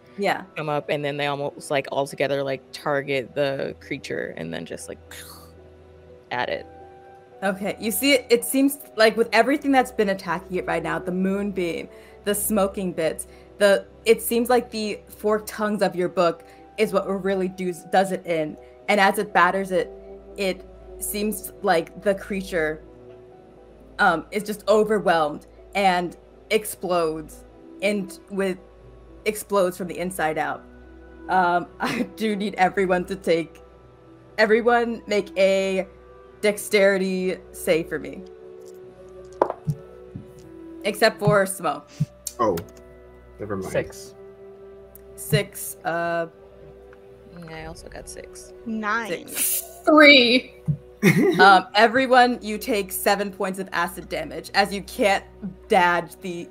come up, and then they almost like all together like target the creature and then just like at it. Okay, you see it. It seems like with everything that's been attacking it right now, the moonbeam, the smoking bits, it seems like the forked tongues of your book is what really does it in. And as it batters it, it seems like the creature is just overwhelmed and explodes explodes from the inside out. I do need everyone make a dexterity save for me. Except for Smo. Oh, never mind. 6. 6. I also got 6. 9. 3. Everyone, you take 7 points of acid damage as you can't dodge the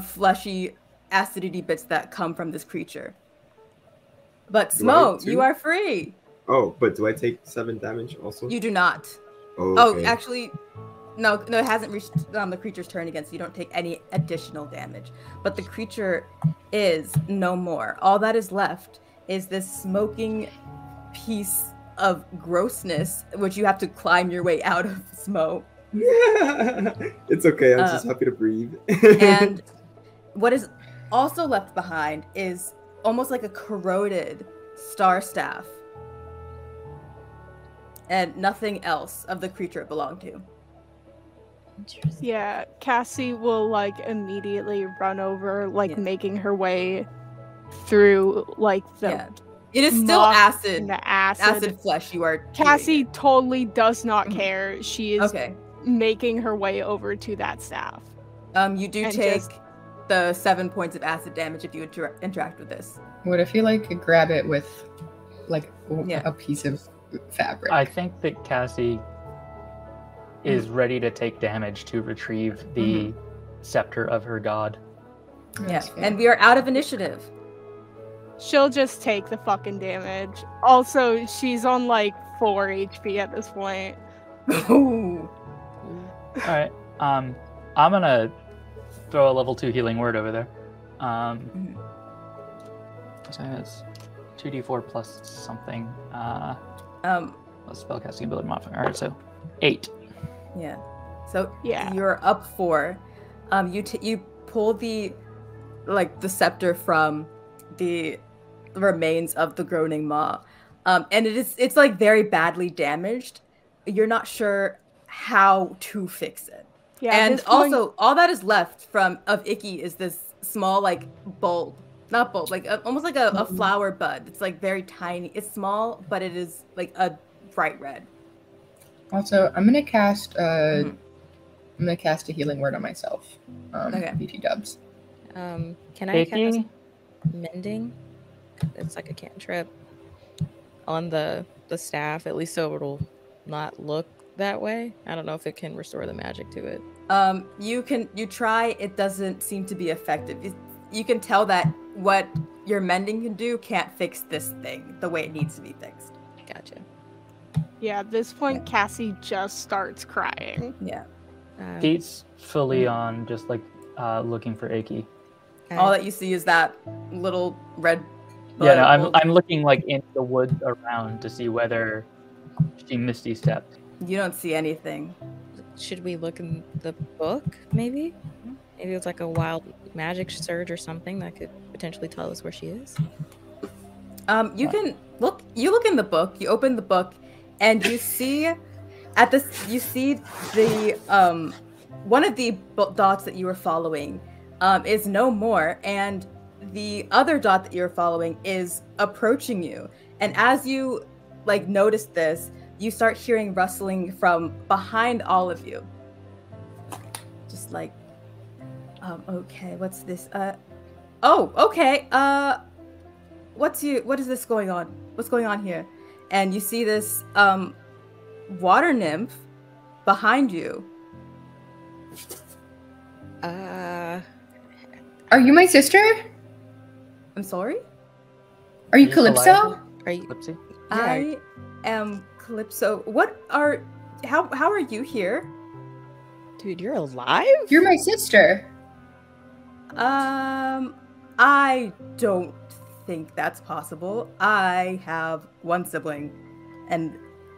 fleshy acidity bits that come from this creature. But Smo, you are free. Oh, but do I take 7 damage also? You do not. Oh, Oh, okay. actually, no, it hasn't reached the creature's turn again, so you don't take any additional damage. But the creature is no more. All that is left is this smoking piece of grossness, which you have to climb your way out of, Smo. It's okay. I'm just happy to breathe. And what is also left behind is almost like a corroded star staff. And nothing else of the creature it belonged to. Yeah, Cassie will like immediately run over, like making her way through like the. Yeah. It is still acid. The acid flesh. You are. Cassie totally does not care. She is okay. Making her way over to that staff. You do take the 7 points of acid damage if you interact with this. What if you like grab it with like a piece of fabric? I think that Cassie is ready to take damage to retrieve the scepter of her god. Yeah, and we are out of initiative. She'll just take the fucking damage. Also, she's on like 4 HP at this point. Ooh. Alright, I'm gonna throw a level 2 healing word over there. So it's 2d4 plus something. A spellcasting ability modifier. Alright, so 8. Yeah. So you're up 4. You pull the scepter from the remains of the groaning maw, and it's like very badly damaged. You're not sure how to fix it. Yeah, and also all that is left of Icky is this small like bulb, not bulb, like almost like a flower bud. It's like very tiny. It's small, but it is like a bright red. Also, I'm gonna cast a healing word on myself. BT dubs. Can I cast mending? It's like a cantrip on the staff, at least so it'll not look that way. I don't know if it can restore the magic to it. You try, it doesn't seem to be effective. You can tell that what your mending can do can't fix this thing the way it needs to be fixed. Gotcha. Yeah, at this point, Cassie just starts crying. Yeah. Pete's fully on, just like looking for Icky. All that you see is that little red. Yeah, no, I'm looking like in the woods around to see whether she misty stepped. You don't see anything. Should we look in the book? Maybe it's like a wild magic surge or something that could potentially tell us where she is. You can look. You look in the book. You open the book, and you see You see the one of the dots that you were following is no more, and the other dot that you're following is approaching you. And as you notice this, you start hearing rustling from behind all of you. Just okay, what's this? Oh, okay. What is this going on? What's going on here? And you see this water nymph behind you. Are you my sister? I'm sorry? Are you Calypso? Are you Calypso? I am Calypso. How are you here? Dude, you're alive? You're my sister. I don't think that's possible. I have one sibling, and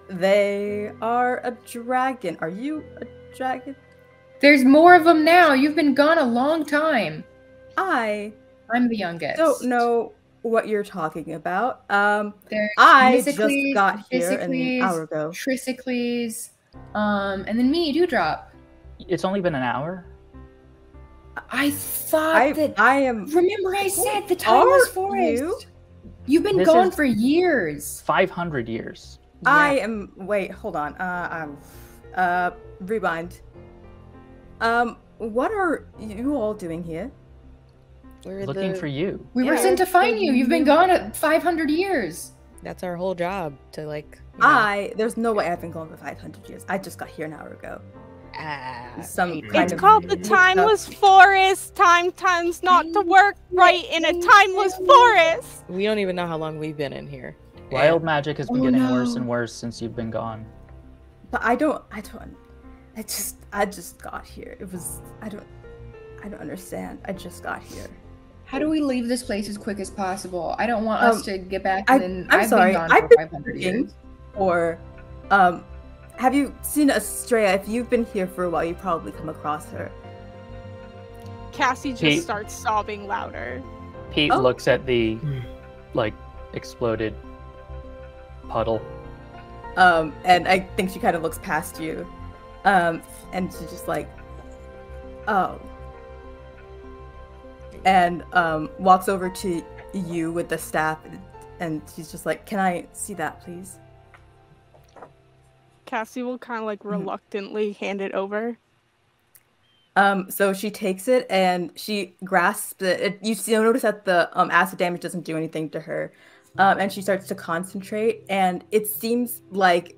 They are a dragon. Are you a dragon? There's more of them now. You've been gone a long time. I'm the youngest. Don't know what you're talking about. There's I just Mysicles, got here an Physicles, hour ago. Tricicles, and then me, Dewdrop. It's only been an hour. I thought that. I am. Remember, I said the timeless forest. You've been This gone is- for years. 500 years. I am. Wait, hold on. Rewind. What are you all doing here? We're Looking for you. We were sent to find you. You've been gone at 500 years. That's our whole job to like. You know, There's no way I've been gone for 500 years. I just got here an hour ago. Some kind It's of called the timeless forest. Time tends not to work right in a timeless forest. we don't even know how long we've been in here. Wild And magic has been getting worse and worse since you've been gone. But I just got here. I don't understand. I just got here. How do we leave this place as quick as possible? I don't want us to get back and then I'm sorry. been gone I've for been 500 looking years. for, have you seen Estrella? If you've been here for a while, you probably come across her. Cassie just Pete. starts sobbing louder. Pete Oh. looks at the, like, exploded puddle. And I think she kind of looks past you, and she's just like, oh, and walks over to you with the staff, and she's just like, can I see that, please? Cassie will kind of like reluctantly hand it over. So she takes it and she grasps it. You notice that the acid damage doesn't do anything to her, and she starts to concentrate. And it seems like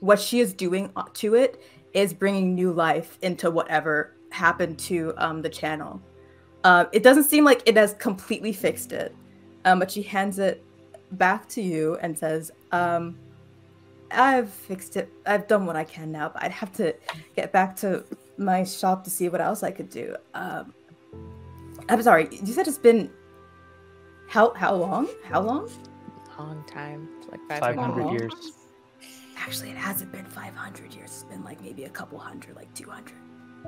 what she is doing to it is bringing new life into whatever happened to the channel. It doesn't seem like it has completely fixed it, but she hands it back to you and says, I've fixed it. I've done what I can now, but I'd have to get back to my shop to see what else I could do. I'm sorry, you said it's been how long? How long? long time. It's like 500 long. years. Actually, it hasn't been 500 years. It's been like maybe a couple hundred, like 200.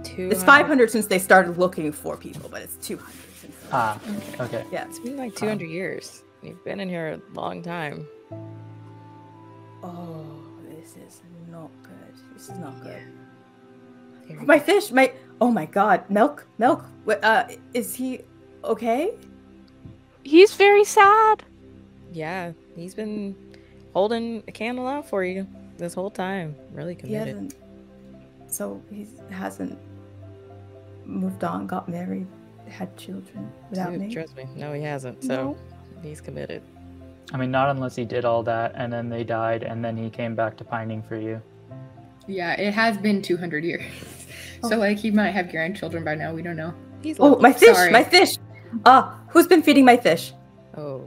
200. It's 500 since they started looking for people, but it's 200 since. Okay. Yeah. It's been like 200 years. You've been in here a long time. Oh, this is not good. This is not good. Here we My go. fish, oh my god, Milk. Is he okay? He's very sad. Yeah, he's been holding a candle out for you this whole time. Really He committed. hasn't. So he hasn't moved on, got married, had children without Dude, me. trust me. No, he hasn't. So he's committed. I mean, not unless he did all that and then they died and then he came back to pining for you. Yeah, it has been 200 years. So, like, he might have grandchildren by now. We don't know. He's Oh, lovely. my fish! Sorry. My fish! Who's been feeding my fish? Oh.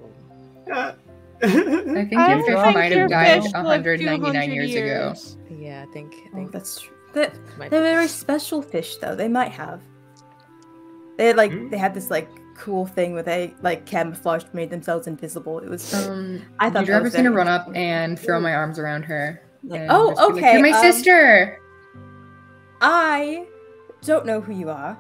I think I your fish think might your have died fish lived 199 200 years ago. years. Yeah, I think Oh, that's true. They're might very special fish, though. They might have. They had, like, they had this, like, cool thing where they, like, camouflaged, made themselves invisible. It was great. I thought that Dewdrop was is gonna very run up interesting. and throw my arms around her. Like, and oh, just be like, okay, You're my sister! I don't know who you are.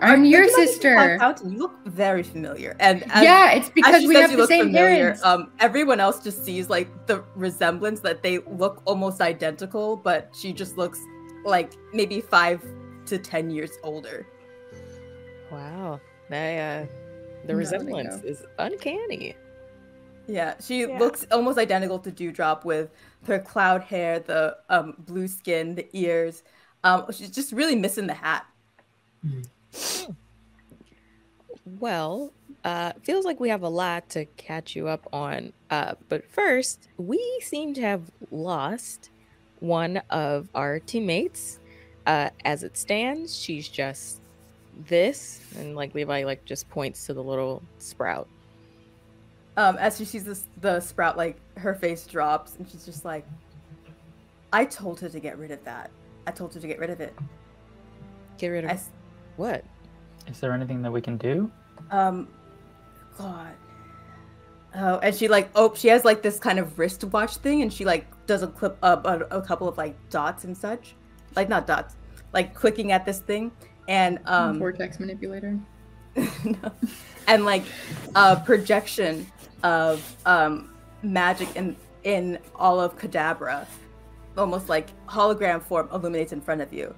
I'm your you might be sister. Black Fountain. You look very familiar. And Yeah, it's as because she we says have you the look same familiar, parents. everyone else just sees like the resemblance that they look almost identical, but she just looks like maybe 5 to 10 years older. Wow. The No, resemblance bingo. is uncanny. Yeah, she Yeah. looks almost identical to Dewdrop with her cloud hair, the blue skin, the ears. She's just really missing the hat. Well, feels like we have a lot to catch you up on. But first, we seem to have lost one of our teammates. As it stands, she's just this, and like Levi like just points to the little sprout. As she sees the sprout, like her face drops, and she's just like, "I told her to get rid of that. I told her to get rid of it." Get rid of I s- what? Is there anything that we can do? God. Oh, and she like she has like this kind of wristwatch thing, and she like does a clip up a couple of like dots and such, like not dots, like clicking at this thing, and vortex manipulator. no. And like a projection of magic in all of Kadabra, almost like hologram form illuminates in front of you,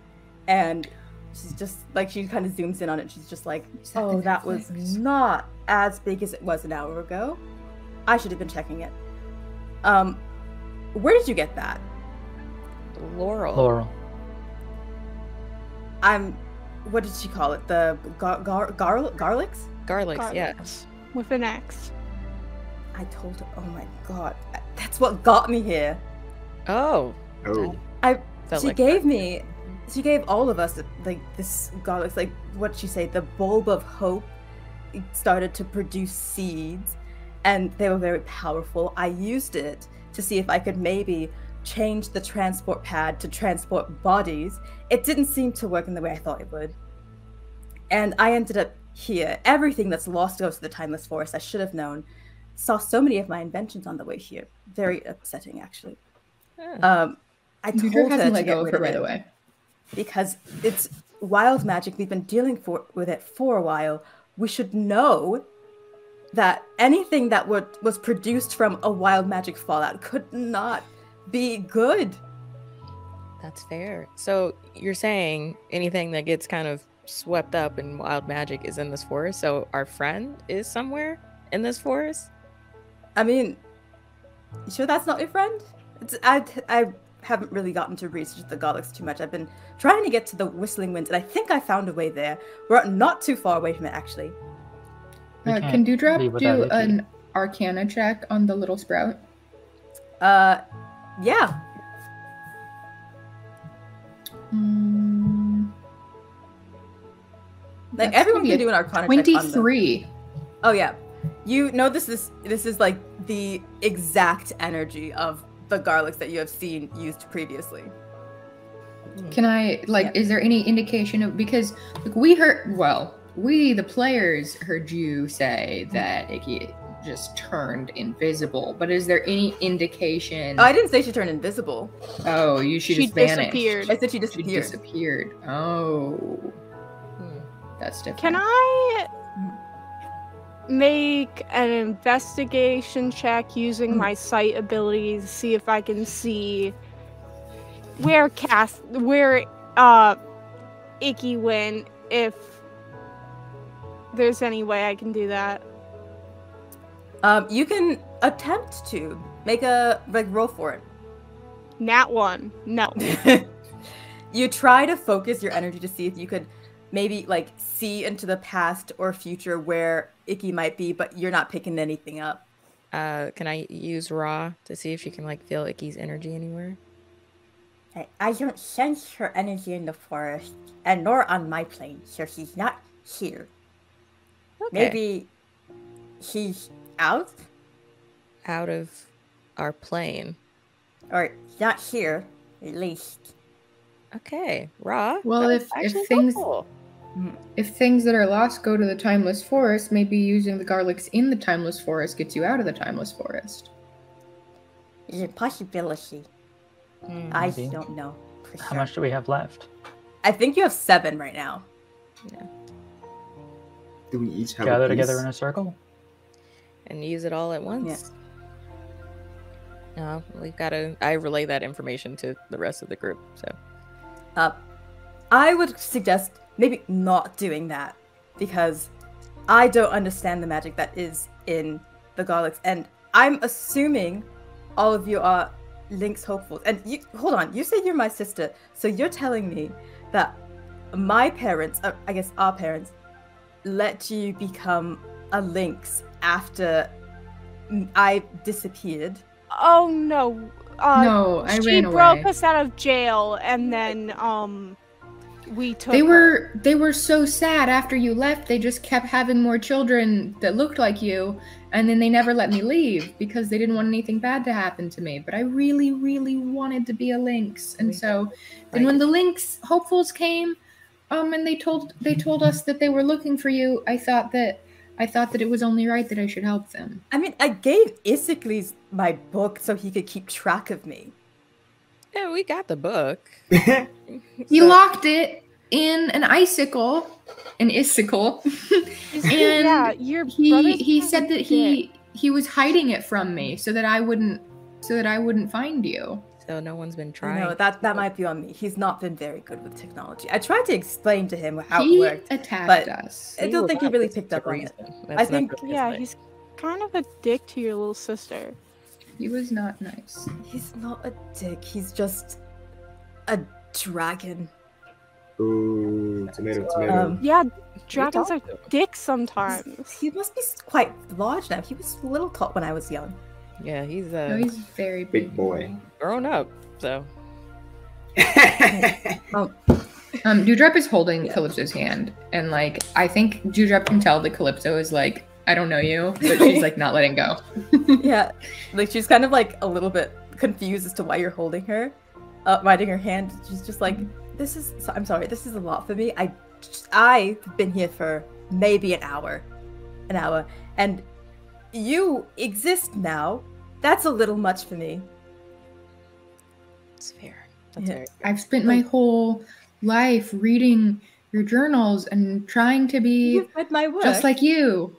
and she's just like she kind of zooms in on it. And she's just like, oh, that was not as big as it was an hour ago. I should have been checking it. Where did you get that? Laurel. What did she call it? The garlics? Garlics, yes. With an X. I told her, oh my god. That's what got me here. Oh. She gave all of us like this garlics, like what'd she say? The bulb of hope started to produce seeds, and they were very powerful. I used it to see if I could maybe change the transport pad to transport bodies. It didn't seem to work in the way I thought it would. And I ended up here. Everything that's lost goes to the Timeless Forest. I should have known. Saw so many of my inventions on the way here. Very upsetting, actually. Yeah. I told her to let get go of rid her, of by it the way. because it's wild magic. We've been dealing with it for a while. We should know that anything that was produced from a wild magic fallout could not be good. That's fair. So you're saying anything that gets kind of swept up in wild magic is in this forest? So our friend is somewhere in this forest? I mean, you sure that's not your friend? I haven't really gotten to research the Garlics too much. I've been trying to get to the Whistling Winds, and I think I found a way there. We're not too far away from it, actually. Can Dewdrop do an Arcana check on the little sprout? Yeah. Like everyone can do an Arcana check on 23. Oh yeah. You know this is like the exact energy of the garlics that you have seen used previously. Can I is there any indication of, because like we the players heard you say that Icky just turned invisible, but is there any indication? Oh, I didn't say she turned invisible. Oh, she just vanished. Disappeared. I said she disappeared. She disappeared. Oh. That's different. Can I make an investigation check using my sight ability to see if I can see where Icky went, if there's any way I can do that? You can attempt to make a roll for it. Nat 1. No. You try to focus your energy to see if you could maybe see into the past or future where Icky might be, but you're not picking anything up. Can I use Ra to see if she can feel Icky's energy anywhere? I don't sense her energy in the forest, and nor on my plane, so she's not here. Okay. Maybe she's out of our plane, or not here, at least. Okay, Ra. Well, if things that are lost go to the Timeless Forest, maybe using the garlics in the Timeless Forest gets you out of the Timeless Forest. It's a possibility. I don't know. How much do we have left? I think you have 7 right now. Yeah. Do we each have gather a piece? together in a circle and use it all at once? No, we've got to. I relay that information to the rest of the group. So, I would suggest maybe not doing that because I don't understand the magic that is in the garlics, and I'm assuming all of you are Linx hopefuls. And you hold on, you say you're my sister, so you're telling me that my parents, I guess our parents, let you become a Linx after I disappeared? Oh no. No, I ran away. She broke us out of jail, and then we took her. They were so sad after you left. They just kept having more children that looked like you, and then they never let me leave because they didn't want anything bad to happen to me. But I really, really wanted to be a Linx, and so then when the Linx hopefuls came, and they told us that they were looking for you, I thought that I thought that it was only right that I should help them. I mean, I gave Isicles my book so he could keep track of me. Yeah, we got the book. He locked it in an icicle, and Yeah, your he brother's said that dick. he was hiding it from me so that I wouldn't find you. So no one's been I trying. know, that might be on me. He's not been very good with technology. I tried to explain to him how it He worked. attacked but us. I don't think he really picked up on it. I think- Yeah, he's kind of a dick to your little sister. He was not nice. He's not a dick. He's just a dragon. Ooh, tomato. Yeah, dragons are talked to him. dicks sometimes. He must be quite large now. He was a little tall when I was young. Yeah, he's No, he's very Big boy. grown up. So Dewdrop is holding Calypso's hand, and like I think Dewdrop can tell that Calypso is like, I don't know you, but she's like not letting go. Yeah, like she's kind of like a little bit confused as to why you're holding her, riding her hand. She's just like, I'm sorry, this is a lot for me. I've been here for maybe an hour, and you exist now. That's a little much for me. it's fair. That's Yeah. very I've spent my whole life reading your journals and trying to be You've read my work. just like you.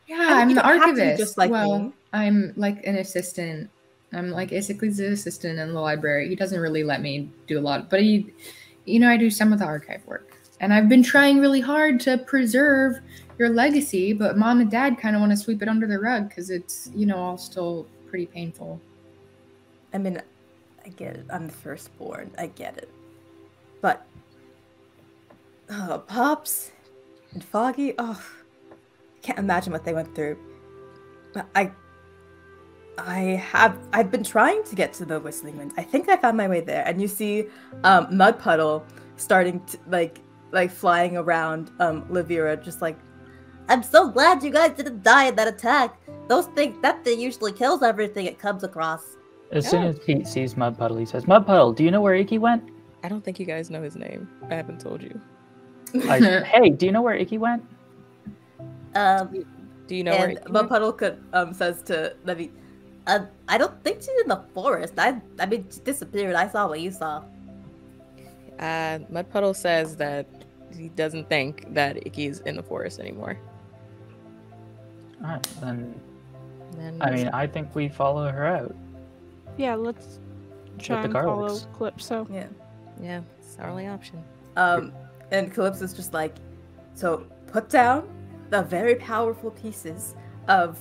Yeah, I mean, I'm you the don't have to be archivist. just like well, me. I'm like an assistant. I'm like Isicles' assistant in the library. He doesn't really let me do a lot, but I do some of the archive work. And I've been trying really hard to preserve your legacy, but Mom and Dad kind of want to sweep it under the rug because it's, all still pretty painful. I mean, I get it. I'm the firstborn. I get it. But Pops and Foggy, I can't imagine what they went through. But I've been trying to get to the Whistling Winds. I think I found my way there. And you see Mud Puddle starting to like flying around Levira, just like, I'm so glad you guys didn't die in that attack. That thing usually kills everything it comes across. As soon as Pete sees Mud Puddle, he says, Mud Puddle, do you know where Icky went? I don't think you guys know his name. I haven't told you. Hey, do you know where Icky went? Do you know where And Icky Mud went? Puddle says to Levy, I don't think she's in the forest. I mean, she disappeared. I saw what you saw. Mud Puddle says that he doesn't think that Icky's in the forest anymore. Alright, then And I mean, I think we follow her out. Yeah, let's try the and follow garlics. Calypso. Yeah. yeah, it's our only option. And Calypso's just like, so put down the very powerful pieces of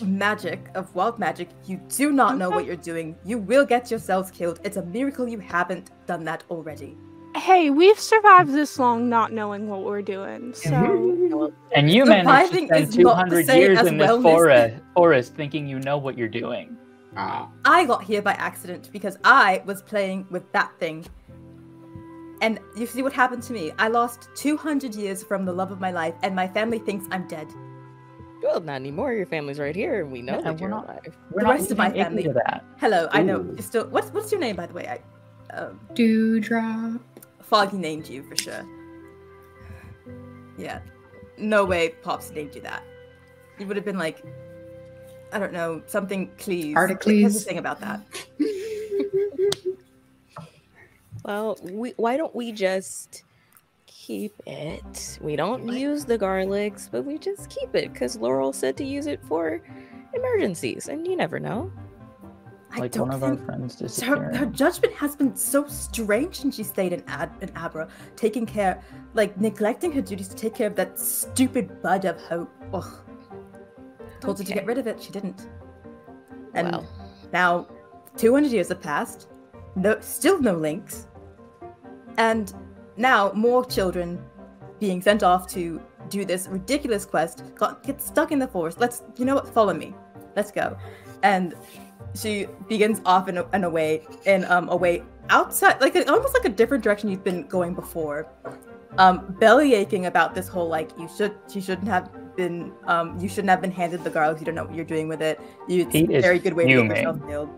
magic, of wild magic. You do not know what you're doing. You will get yourselves killed. It's a miracle you haven't done that already. Hey, we've survived this long not knowing what we're doing, so And you managed to Surviving spend is not the 200 same years as in this wellness. forest thinking you know what you're doing. I got here by accident because I was playing with that thing. And you see what happened to me. I lost 200 years from the love of my life, and my family thinks I'm dead. Well, not anymore. Your family's right here, and we know Yeah, that we're you're not- alive. We're The not rest of my leaving Icky family- to that. Hello, I know. Ooh. You're still. What's your name, by the way? Dewdrop. Foggy named you for sure. Yeah. No way Pops named you that. You would have been like, I don't know, something Cleese. Articles. Here's the thing about that. Well, why don't we just keep it? We don't use the garlics, but we just keep it because Laurel said to use it for emergencies, and you never know. I Like don't one of our think friends her disappearing. judgment has been so strange since she stayed in Abra, taking care, like neglecting her duties to take care of that stupid bud of hope. Ugh. Told her to Okay. get rid of it, she didn't. And Well. now, 200 years have passed. Still no Linx. And now more children being sent off to do this ridiculous quest get stuck in the forest. You know what? Follow me. Let's go. And she begins off in a way outside, almost like a different direction you've been going before. Belly aching about this whole you shouldn't have been handed the garlics. You don't know what you're doing with it. It's Pete a is very good way to get fuming. yourself killed.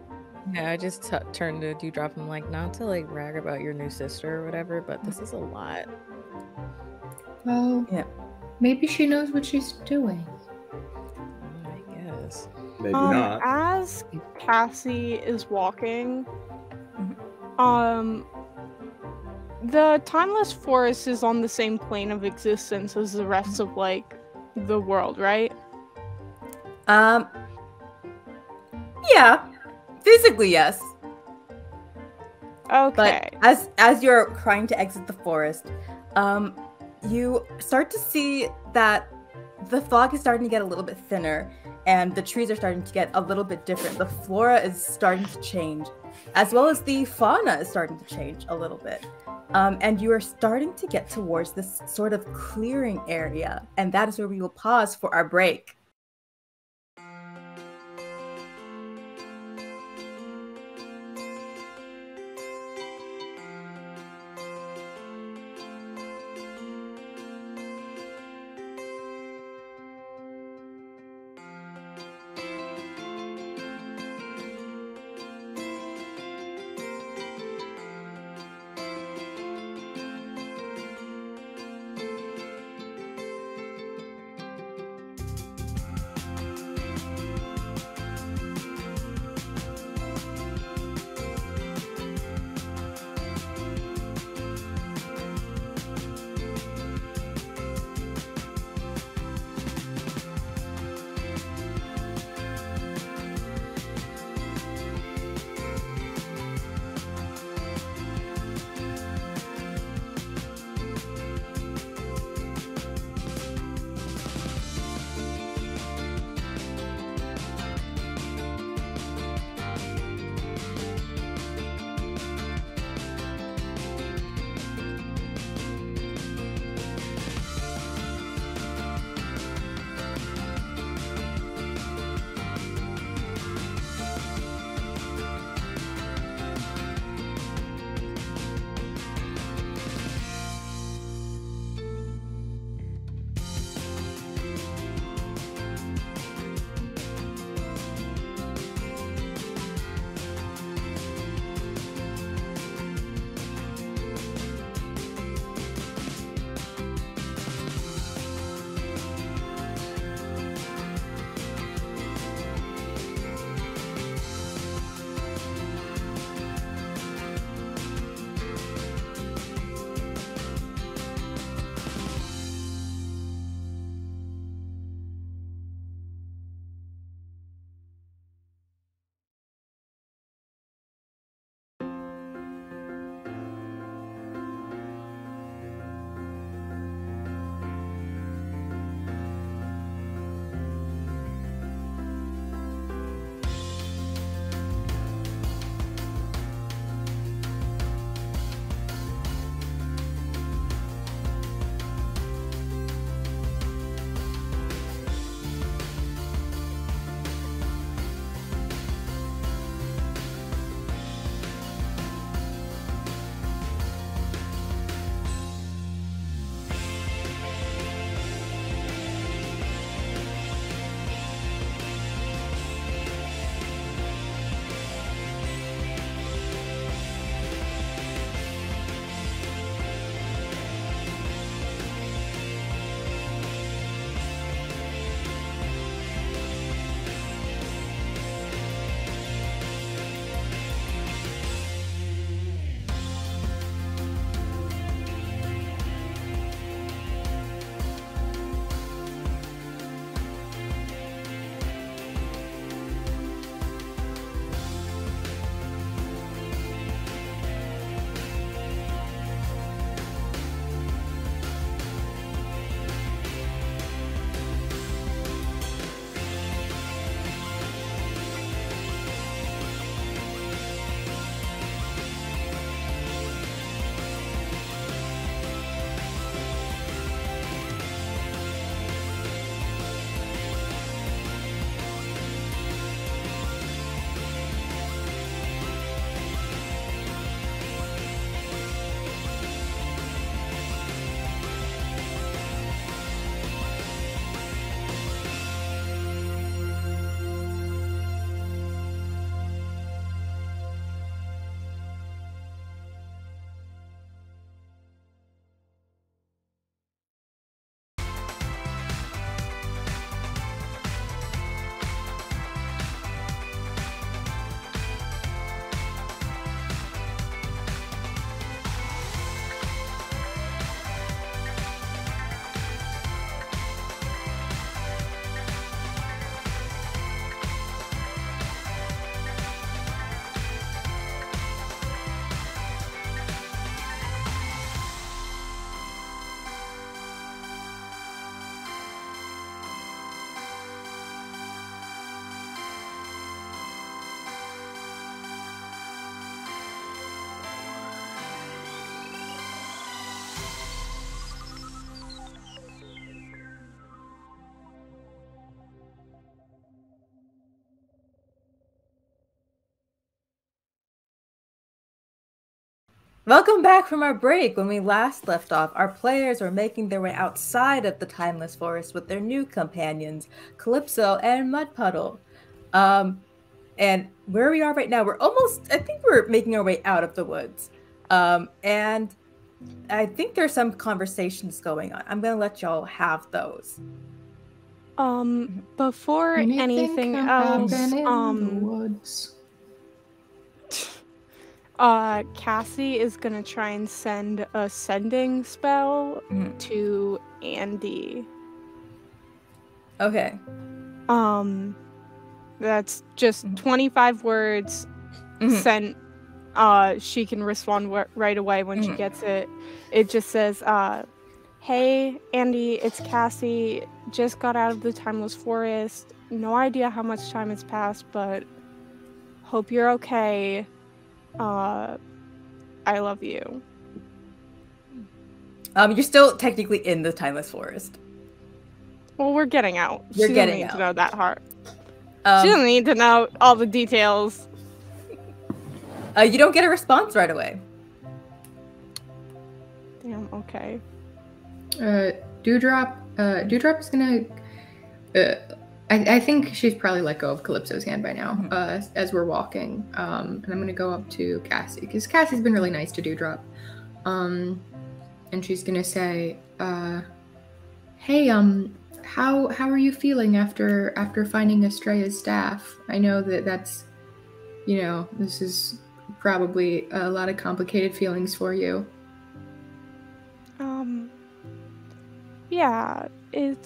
Yeah, I just turned to Dewdrop and not to brag about your new sister or whatever, but this is a lot. Well, Yeah. Maybe she knows what she's doing. I guess. Maybe not. As Cassie is walking, the timeless forest is on the same plane of existence as the rest of like the world, right? Yeah, physically yes. Okay. But as you're trying to exit the forest, you start to see that the fog is starting to get a little bit thinner, and the trees are starting to get a little bit different. The flora is starting to change, as well as the fauna is starting to change a little bit. And you are starting to get towards this sort of clearing area, and that is where we will pause for our break. Welcome back from our break. When we last left off, our players were making their way outside of the Timeless Forest with their new companions, Calypso and Mudpuddle. And where we are right now, I think we're making our way out of the woods. And I think there's some conversations going on. I'm gonna let y'all have those. Before anything can else, happen in the woods. Cassie is gonna try and send a sending spell to Andy. Okay. That's just 25 words sent. She can respond right away when she gets it. It just says, hey, Andy, it's Cassie. Just got out of the Timeless Forest. No idea how much time has passed, but hope you're okay. I love you. You're still technically in the Timeless Forest. Well, we're getting out. You're she getting doesn't need out. to know that hard. She doesn't need to know all the details. You don't get a response right away. Damn, okay. Dewdrop is gonna. I think she's probably let go of Calypso's hand by now. As we're walking, and I'm gonna go up to Cassie because Cassie's been really nice to Dewdrop. And she's gonna say, "Hey, how are you feeling after finding Estrella's staff? I know that's, this is probably a lot of complicated feelings for you." Yeah, it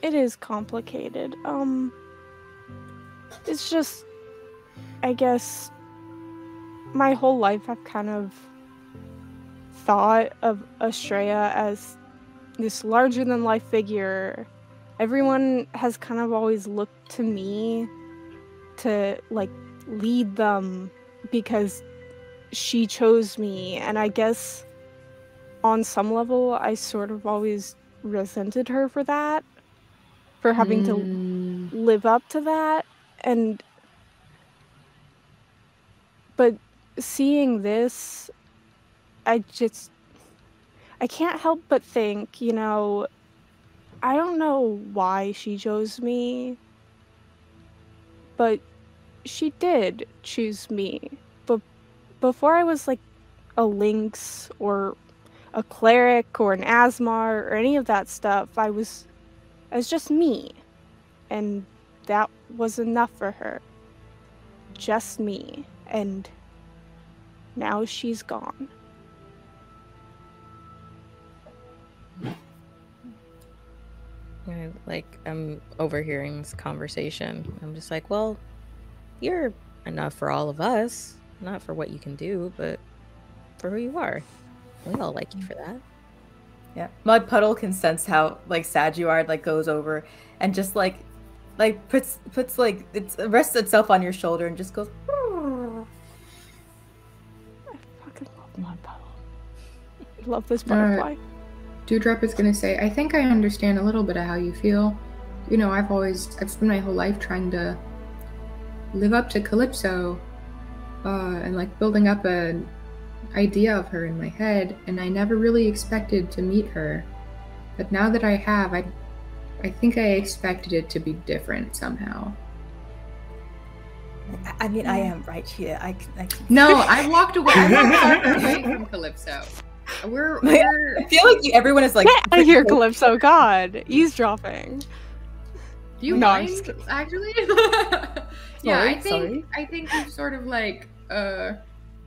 is complicated. It's just, I guess, my whole life I've kind of thought of Estrella as this larger-than-life figure. Everyone has kind of always looked to me to, lead them because she chose me, and I guess on some level I sort of always resented her for that, for having to live up to that, but seeing this, I can't help but think, I don't know why she chose me, but she did choose me. But before I was a Linx or a cleric or an Asmar or any of that stuff, I was just me, and that was enough for her. Just me, and now she's gone. I'm overhearing this conversation. I'm just like, well, you're enough for all of us. Not for what you can do, but for who you are. We all like you for that. Yeah. Mudpuddle can sense how sad you are, goes over and just puts it rests itself on your shoulder and just goes. I fucking love Mudpuddle. Love this butterfly. Dewdrop is gonna say, I think I understand a little bit of how you feel. I've spent my whole life trying to live up to Calypso, and building up an idea of her in my head, and I never really expected to meet her. But now that I have, I think I expected it to be different somehow. I mean, I am right here. No, I walked away. I walked away from Calypso. We're I feel like everyone is get out of here, Calypso. God, eavesdropping. Do you mind, actually? Yeah, I think we've sort of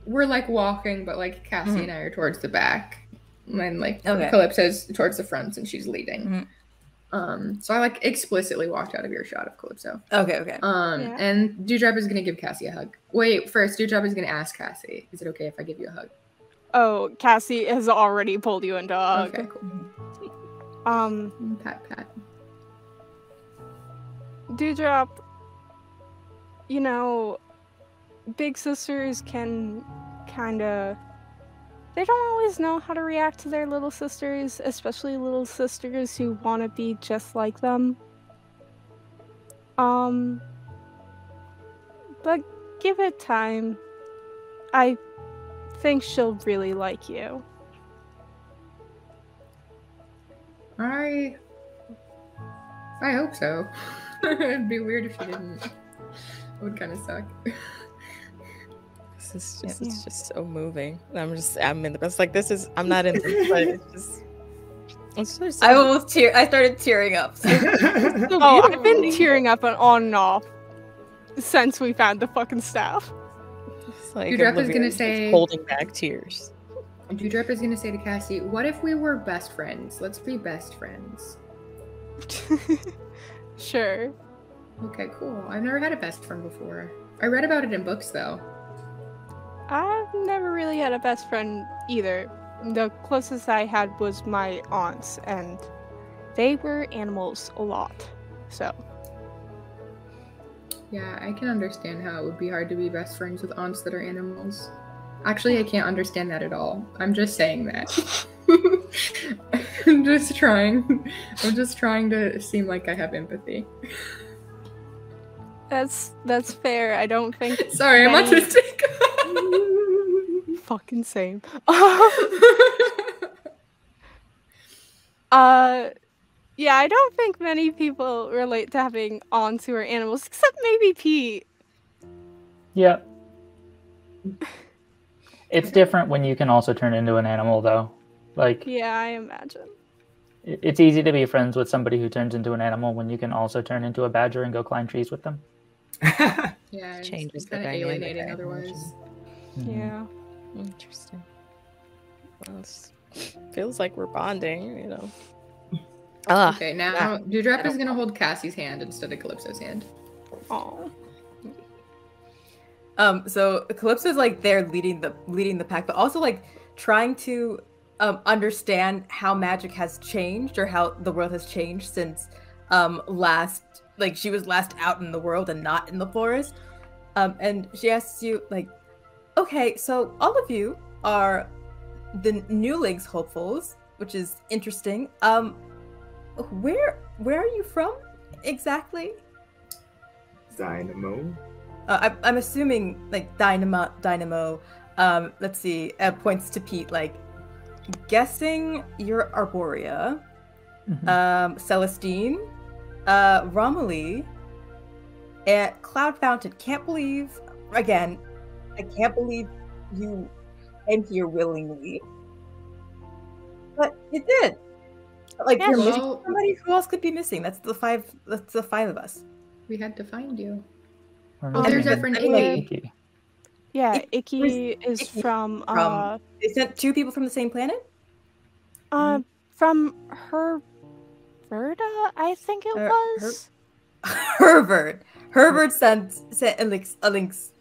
we're walking, but Cassie and I are towards the back, and Calypso's towards the front, and she's leading. So I explicitly walked out of earshot of Calypso. Okay. Yeah. And Dewdrop is gonna give Cassie a hug. Wait, first Dewdrop is gonna ask Cassie, is it okay if I give you a hug? Oh, Cassie has already pulled you into a hug. Okay, cool. Pat. Dewdrop, big sisters can they don't always know how to react to their little sisters, especially little sisters who want to be just like them. But give it time. I think she'll really like you. I hope so. It'd be weird if she didn't. It would kind of suck. This is just so moving. I'm in the best. Like this is. I'm not in this, but it's just. I started tearing up. Oh, I've been tearing up on and off since we found the fucking staff. It's like Dewdrop is gonna just say- holding back tears. Dewdrop is gonna say to Cassie, "What if we were best friends? Let's be best friends." Sure. Okay, cool. I've never had a best friend before. I read about it in books, though. I've never really had a best friend either. The closest I had was my aunts, and they were animals a lot. So, Yeah, I can understand how it would be hard to be best friends with aunts that are animals. Actually, I can't understand that at all. I'm just saying that. I'm just trying to seem like I have empathy. that's fair. I don't think. Sorry, I'm many- autistic. Fucking same. Yeah, I don't think many people relate to having aunts who are animals, except maybe Pete. Yeah. It's different when you can also turn into an animal, though. Like, Yeah, I imagine. it's easy to be friends with somebody who turns into an animal when you can also turn into a badger and go climb trees with them. Yeah, it's Changes the kind of dynamic, alienating I otherwise. Yeah. Interesting. Well, feels like we're bonding, you know. Okay, now Dewdrop is gonna hold Cassie's hand instead of Calypso's hand. Oh. So Calypso's like there leading the pack, but also like trying to understand how magic has changed or how the world has changed since she was last out in the world and not in the forest. And she asks you like, okay, so all of you are the new Linx hopefuls, which is interesting. Where are you from exactly? Dynamo. I'm assuming like Dynamo. Let's see. Points to Pete. Like, guessing you're Arborea. Celestine. Romilly. And Cloud Fountain. Can't believe you came here willingly. But you did. Like, Yeah, you're missing well- somebody. Who else could be missing? That's the five of us. We had to find you. Oh, there's our friend Icky. Yeah, Icky Where's is from They sent two people from the same planet? from Herverda, I think it was. Herverd. Herverd sent a Linx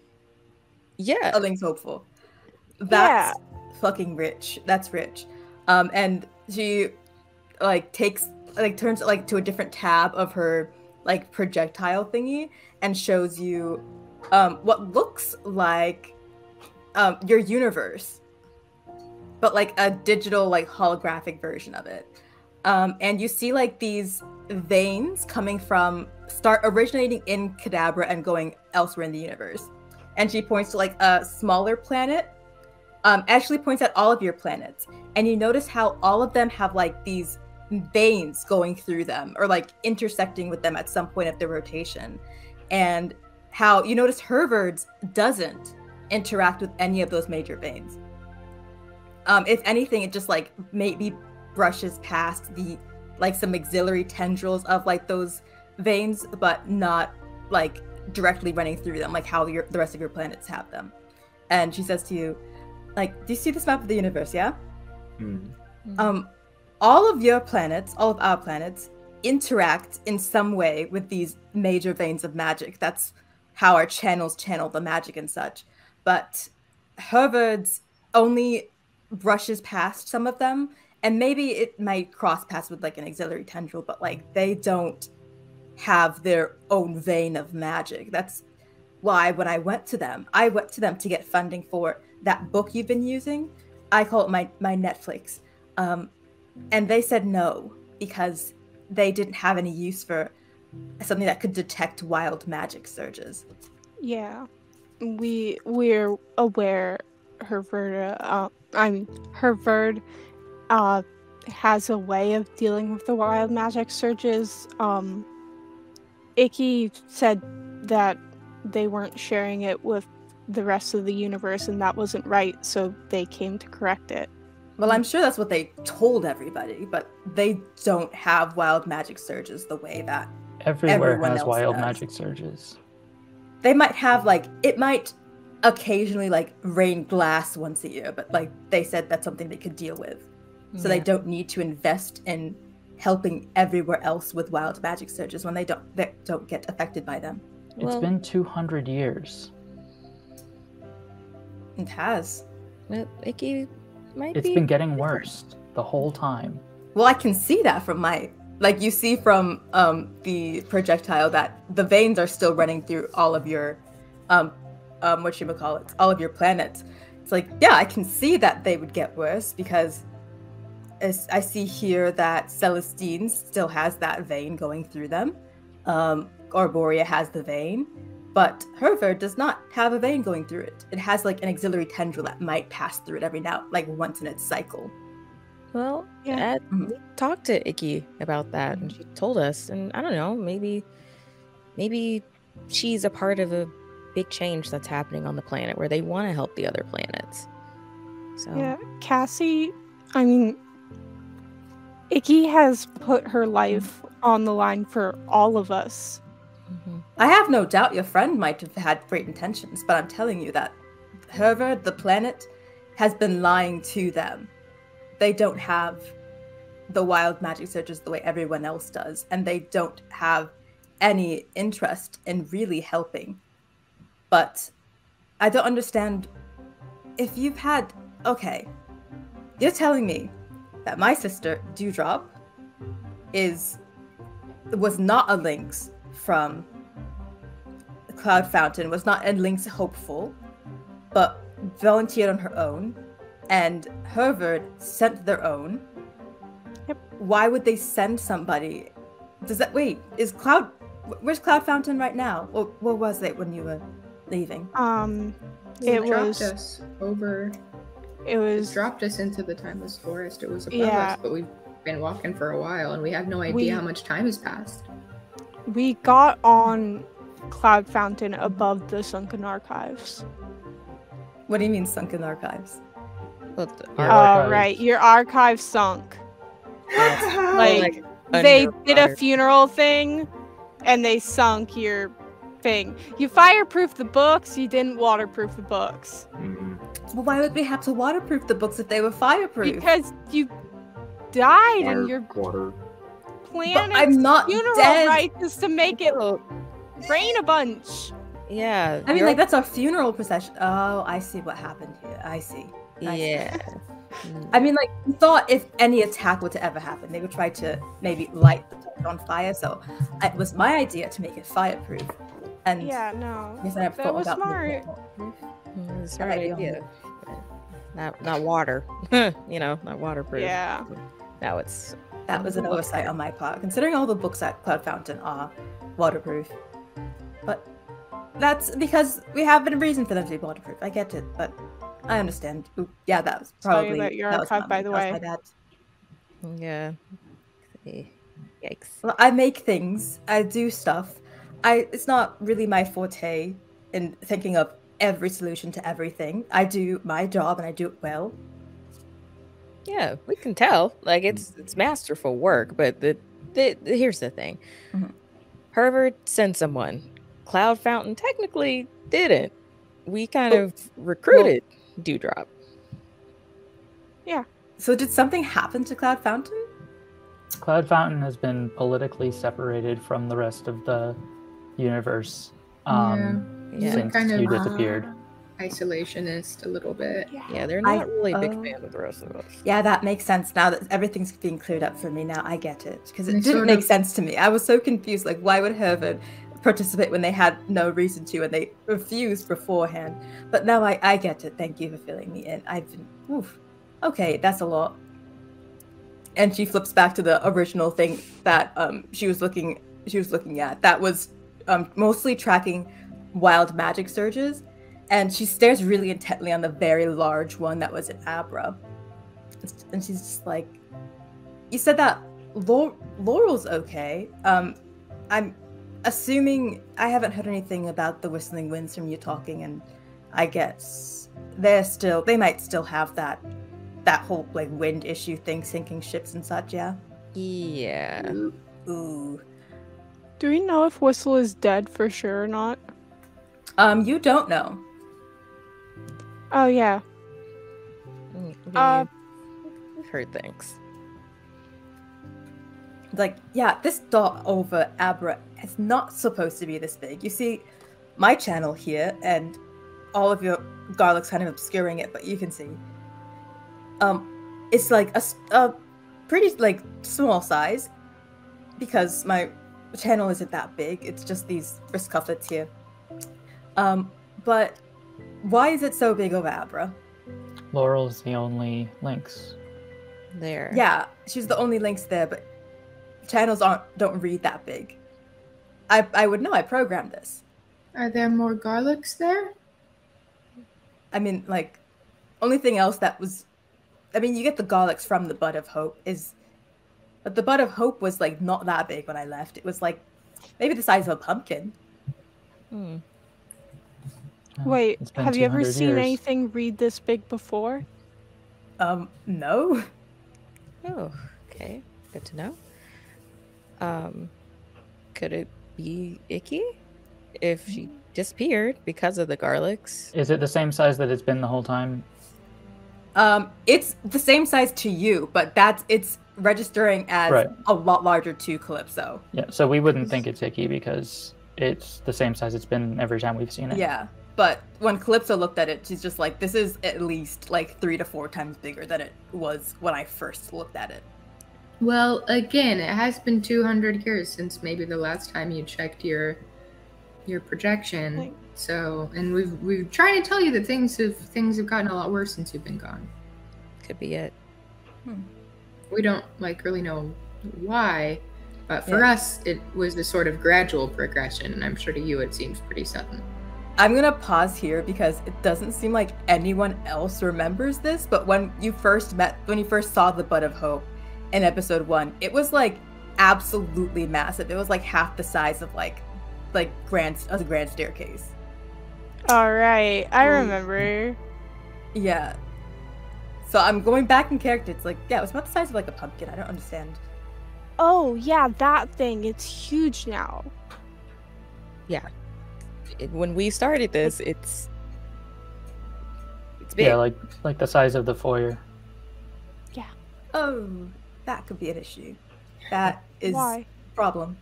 Yeah. a Linx hopeful. That's fucking rich. That's rich. And she turns to a different tab of her like projectile thingy and shows you what looks like your universe, but like a digital like holographic version of it. And you see like these veins originating in Kadabra and going elsewhere in the universe. And she points to like a smaller planet. Actually points at all of your planets, and you notice how all of them have like these veins going through them or like intersecting with them at some point of their rotation, and how you notice Herverd's doesn't interact with any of those major veins. If anything, it just like maybe brushes past the like some auxiliary tendrils of like those veins, but not like directly running through them like how the rest of your planets have them. And she says to you, like, do you see this map of the universe? Yeah. All of our planets interact in some way with these major veins of magic. That's how our channels channel the magic and such. But Herverd's only brushes past some of them, and maybe it might cross paths with like an auxiliary tendril, but like they don't have their own vein of magic. That's why when I went to them to get funding for that book you've been using. I call it my Netflix. And they said no, because they didn't have any use for something that could detect wild magic surges. Yeah, we're aware Hervard has a way of dealing with the wild magic surges. Icky said that they weren't sharing it with the rest of the universe, and that wasn't right, so they came to correct it. Well, I'm sure that's what they told everybody, but they don't have wild magic surges the way that Everywhere everyone has else wild does. magic surges. They might have, like, it might occasionally, like, rain glass once a year, but, like, they said that's something they could deal with. So they don't need to invest in helping everywhere else with wild magic surges when they don't get affected by them. It's been 200 years. It has. Icky might It's be been getting different. worse the whole time. Well, I can see that from my, like, you see from the projectile that the veins are still running through all of your whatchamacallit, all of your planets. It's like, yeah, I can see that they would get worse because I see here that Celestine still has that vein going through them. Arborea has the vein, but Hervard does not have a vein going through it. It has like an auxiliary tendril that might pass through it every now, like once in its cycle. Well, Yeah. we talked to Icky about that, and she told us. And I don't know, maybe she's a part of a big change that's happening on the planet where they want to help the other planets. So Yeah, Cassie, I mean, Icky has put her life on the line for all of us. I have no doubt your friend might have had great intentions, but I'm telling you that Hervard, the planet, has been lying to them. They don't have the wild magic surges the way everyone else does, and they don't have any interest in really helping. But I don't understand if you've had... Okay, you're telling me that my sister, Dewdrop, was not a Linx from Cloud Fountain, was not a Linx hopeful, but volunteered on her own, and Hervard sent their own. Yep. Why would they send somebody? Where's Cloud Fountain right now? Or where was it when you were leaving? It dropped was us over. it was Dropped us into the timeless forest. It was above Yeah. us, but we've been walking for a while, and we have no idea how much time has passed. we got on Cloud Fountain above the sunken archives. What do you mean sunken archives? but Your Oh, archives. right, your archive sunk. Like Like, they did a underwater. funeral thing and they sunk your thing. You fireproofed the books, you didn't waterproof the books. Well, why would we have to waterproof the books if they were fireproof? Because you died and your Water. planet's I'm not funeral dead. right is to make it Well, rain a bunch. yeah. I mean, you're- like, that's our funeral procession. Oh, I see what happened here. I see. yeah. I mean, like, we thought if any attack were to ever happen, they would try to maybe light the place on fire. So it was my idea to make it fireproof. And Yeah, no. I guess I never That thought was about smart. making it more- It's a smart might be idea. Not water. Not waterproof. Yeah. Now it's That was an oversight on my part, considering all the books at Cloud Fountain are waterproof. But that's because we have a reason for them to be waterproof. I get it, but I understand. Ooh, yeah, that was Sorry probably about your that was archive, not by me. the That was way. my bad. yeah. Yikes. Well, I make things. I do stuff. It's not really my forte in thinking of every solution to everything. I do my job and I do it well. Yeah, we can tell. Like it's masterful work, but here's the thing. Mhm. Hervard sent someone. Cloud Fountain technically didn't. We kind Oh, of recruited Dewdrop. So did something happen to Cloud Fountain? Cloud Fountain has been politically separated from the rest of the universe Yeah. since kind of you disappeared. Isolationist a little bit. Yeah, they're I- not really a big oh. fan of the rest of us. Yeah, that makes sense now that everything's being cleared up for me. Now I get it. Because it They didn't sort make of- sense to me. I was so confused. Like, why would Hervard participate when they had no reason to and they refused beforehand? But now I get it. Thank you for filling me in. I've been... Oof. Okay, that's a lot. And she flips back to the original thing that she was looking at. That was mostly tracking wild magic surges. And she stares really intently on the very large one that was in Abra. And she's just like, you said that Laurel's okay. I'm assuming I haven't heard anything about the Whistling Winds from you talking, and I guess they might still have that whole like wind issue thing, sinking ships and such, yeah? Yeah. Ooh. Do we know if Whistle is dead for sure or not? You don't know. Oh yeah. We've heard things. Like, yeah, this dot over Abra is not supposed to be this big. You see my channel here, and all of your garlic's kind of obscuring it, but you can see. It's like a pretty like small size, because my channel isn't that big. It's just these wrist cufflets here. But why is it so big over Abra? Laurel's the only Linx. There. Yeah, she's the only Linx there, but channels don't read that big. I would know. I programmed this. Are there more garlics there? I mean, like, only thing else that was, I mean, you get the garlics from the Bud of Hope but the Bud of Hope was like not that big when I left. It was like maybe the size of a pumpkin. Wait, It's been have you ever 200 seen years. anything read this big before? No. Oh, okay. Good to know. Could it be Icky? If she disappeared because of the garlics? Is it the same size that it's been the whole time? It's the same size to you, but it's registering as Right. a lot larger to Calypso. Yeah, so we wouldn't think it's icky because it's the same size it's been every time we've seen it. Yeah, but when Calypso looked at it, she's just like, this is at least like 3 to 4 times bigger than it was when I first looked at it. Well, again, it has been 200 years since maybe the last time you checked your projection. So, and we've tried to tell you that things have gotten a lot worse since you've been gone. Could be it. We don't really know why, but for us, it was a sort of gradual progression, and I'm sure to you it seems pretty sudden. I'm gonna pause here because it doesn't seem like anyone else remembers this, but when you first saw the Bud of Hope in episode 1, it was like absolutely massive. It was like half the size of a grand staircase. All right, I remember. Yeah. So I'm going back in character. It's like, yeah, it was about the size of like a pumpkin. I don't understand. Oh yeah, that thing. It's huge now. Yeah. When we started this, it's big. Yeah, like the size of the foyer. Yeah. Oh, that could be an issue. That is Why? a problem.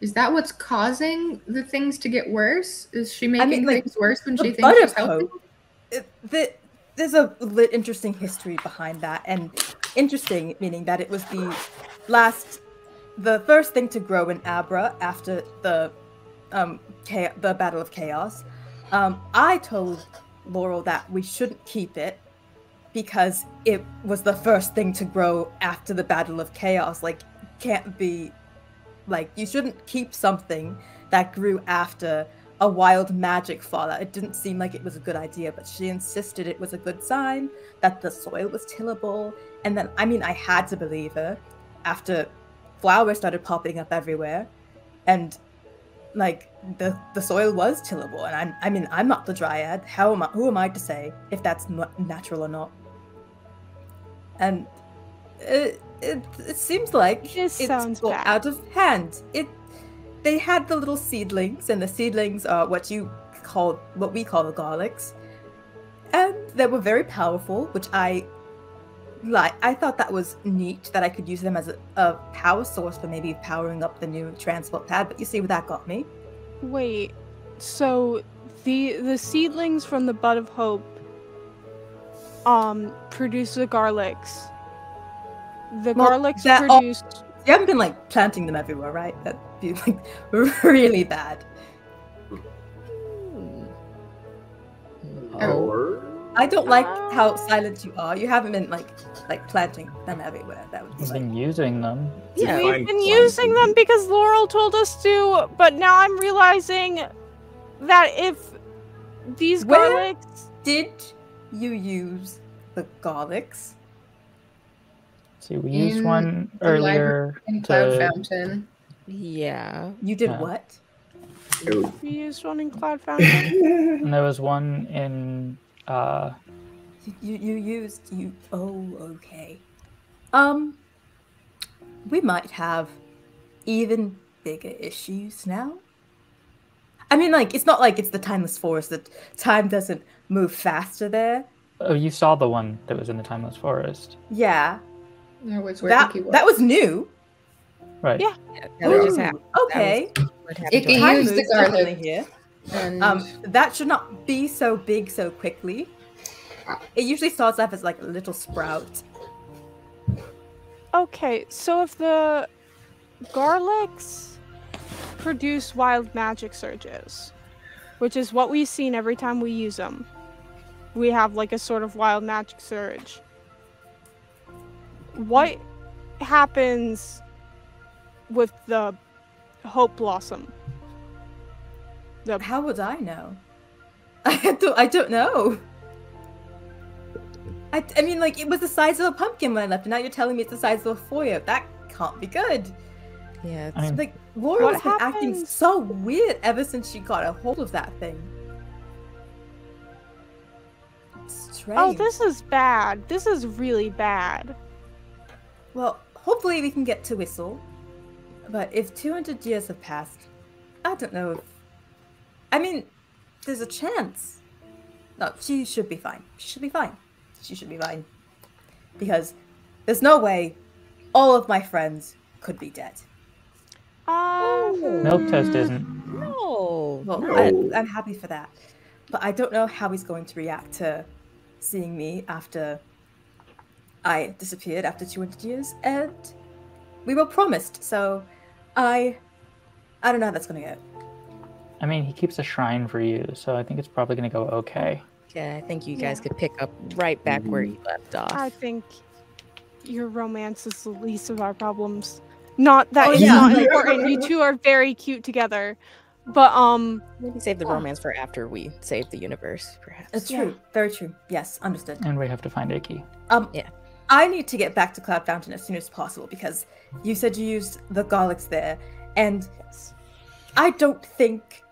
Is that what's causing the things to get worse? Is she making like, things worse when she The thinks Bud she's of helping? Hope. There's a interesting history behind that, and interesting meaning that it was the first thing to grow in Abra after the Battle of Chaos. I told Laurel that we shouldn't keep it because it was the first thing to grow after the Battle of Chaos. Like, can't be, like, you shouldn't keep something that grew after a wild magic fallout. It didn't seem like it was a good idea, but she insisted it was a good sign, that the soil was tillable. And then, I mean, I had to believe her after flowers started popping up everywhere. And, like, the soil was tillable. And I'm not the dryad. Who am I to say if that's natural or not? And it seems like This sounds got bad. out of hand. They had the little seedlings, and the seedlings are what we call the garlics, and they were very powerful, which I thought that was neat, that I could use them as a power source for maybe powering up the new transport pad. But you see where that got me. Wait, so the seedlings from the Bud of Hope produce the garlics. The garlics produced. You haven't been like planting them everywhere, right? That'd be like really bad. Or I don't like how silent you are. You haven't been like planting them everywhere. That would be We've like, been using them. Yeah. We've been using them because Laurel told us to, but now I'm realizing that if these Where garlics. did you use the garlics? See, we used In one the library earlier in Cloud to. Fountain. Yeah. You did Yeah. what? Oh. We used one in Cloud Fountain. And there was one in. You used you. Oh, okay. We might have even bigger issues now. I mean, like, it's not like it's the timeless forest. That time doesn't move faster there. Oh, you saw the one that was in the Timeless Forest. Yeah, That was where that Icky was. that was new. Right. Yeah. That was just Ooh, happened. okay. Icky Time used the moves differently garlic. here. And That should not be so big so quickly. It usually starts off as like a little sprout. Okay, so if the garlics produce wild magic surges, which is what we've seen every time we use them, we have like a sort of wild magic surge. What happens with the Hope Blossom? How would I know? I don't know. I mean, like, it was the size of a pumpkin when I left, and now you're telling me it's the size of a foyer. That can't be good. Yeah. I mean, Like, Laura What has been acting happens- so weird ever since she got a hold of that thing. Strange. Oh, this is bad. This is really bad. Well, hopefully we can get to Whistle. But if 200 years have passed, I don't know if... I mean, there's a chance. No, she should be fine. She should be fine. She should be fine. Because there's no way all of my friends could be dead. Milk Toast isn't. No. Well, No. I'm happy for that. But I don't know how he's going to react to seeing me after I disappeared after 200 years. And we were promised, so I don't know how that's going to go. I mean, he keeps a shrine for you, so I think it's probably going to go okay. Yeah, I think you guys could pick up right back where you left off. I think your romance is the least of our problems. Not that Oh, it's yeah. not important. You two are very cute together. But Maybe save the romance for after we save the universe, perhaps. It's true. Very true. Yes, understood. And we have to find Icky. Yeah. I need to get back to Cloud Fountain as soon as possible because you said you used the garlics there, and I don't think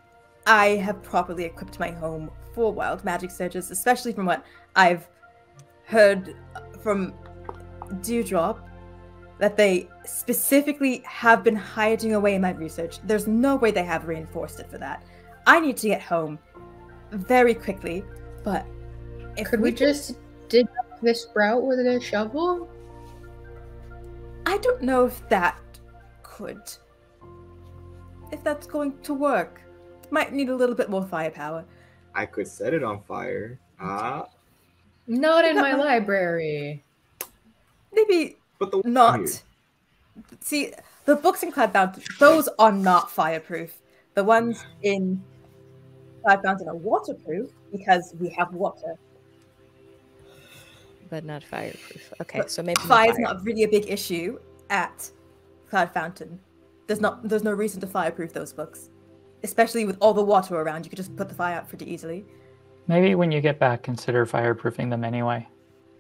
I have properly equipped my home for wild magic surges, especially from what I've heard from Dewdrop, that they specifically have been hiding away in my research. There's no way they have reinforced it for that. I need to get home very quickly, but if could we just dig up this sprout with a shovel? I don't know if that could. If that's going to work. Might need a little bit more firepower. I could set it on fire. Not in my library. Maybe But the not. See, the books in Cloud Fountain, those are not fireproof. The ones in Cloud Fountain are waterproof because we have water. But not fireproof. Okay, But so maybe no Fire's fire. not really a big issue at Cloud Fountain. There's no reason to fireproof those books. Especially with all the water around, you could just put the fire out pretty easily. Maybe when you get back, consider fireproofing them anyway.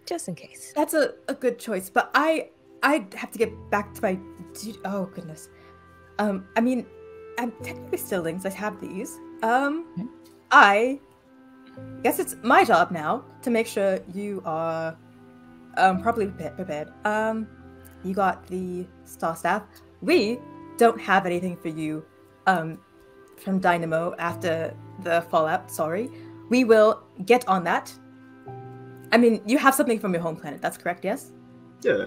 Just in case. That's a good choice, but I have to get back to my... Oh, goodness. I mean, I'm technically still Linx. I have these. I guess it's my job now to make sure you are properly prepared. You got the Star Staff. We don't have anything for you from Dynamo after the fallout, sorry. We will get on that. I mean, you have something from your home planet, that's correct, yes? Yeah.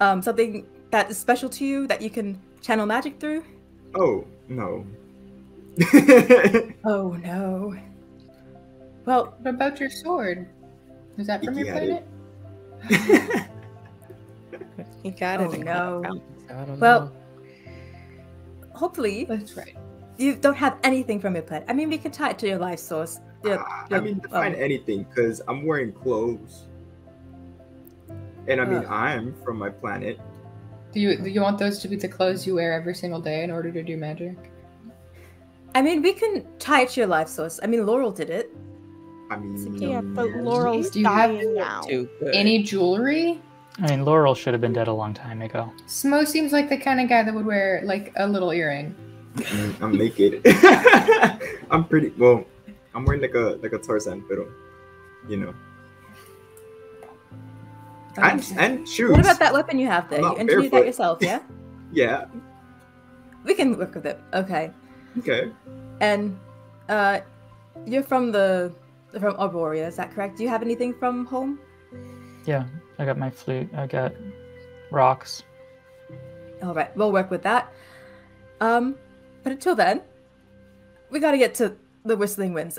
Something that is special to you that you can channel magic through? Oh, no. Oh no. Well, What about your sword? Is that from Icky your had it. planet? You got Oh, it. in no. Cloud Fountain, so I don't Well, know. hopefully That's right. you don't have anything from your planet. I mean, we can tie it to your life source. I mean, define anything, because I'm wearing clothes. And I mean, I'm from my planet. Do you want those to be the clothes you wear every single day in order to do magic? I mean, we can tie it to your life source. I mean, Laurel did it. I mean, Yeah, but Laurel's Do you have dying now. Too good. Any jewelry? I mean, Laurel should have been dead a long time ago. Smo seems like the kind of guy that would wear like a little earring. I'm naked. I'm pretty well. I'm wearing like a Tarzan fiddle, you know. And shoes. What about that weapon you have there? I'm You not engineered that barefoot. yourself, yeah? Yeah. We can work with it. Okay. Okay. And you're from Arborea, is that correct? Do you have anything from home? Yeah, I got my flute. I got rocks. All right, we'll work with that. But until then, we gotta get to the Whistling Winds.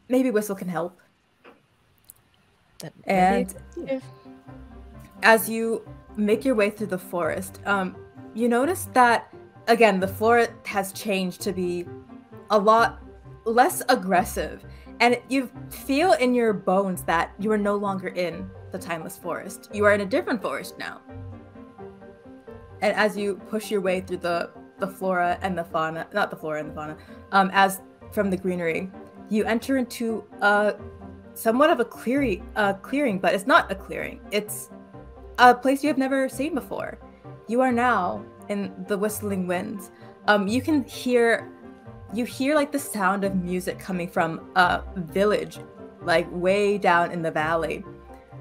Maybe Whistle can help. And as you make your way through the forest, you notice that, again, the flora has changed to be a lot less aggressive. And you feel in your bones that you are no longer in the Timeless Forest. You are in a different forest now. And as you push your way through the flora and the fauna, not the flora and the fauna, as from the greenery, you enter into somewhat of a clearing, but it's not a clearing. It's a place you have never seen before. You are now in the Whistling Winds. You hear like the sound of music coming from a village, like way down in the valley.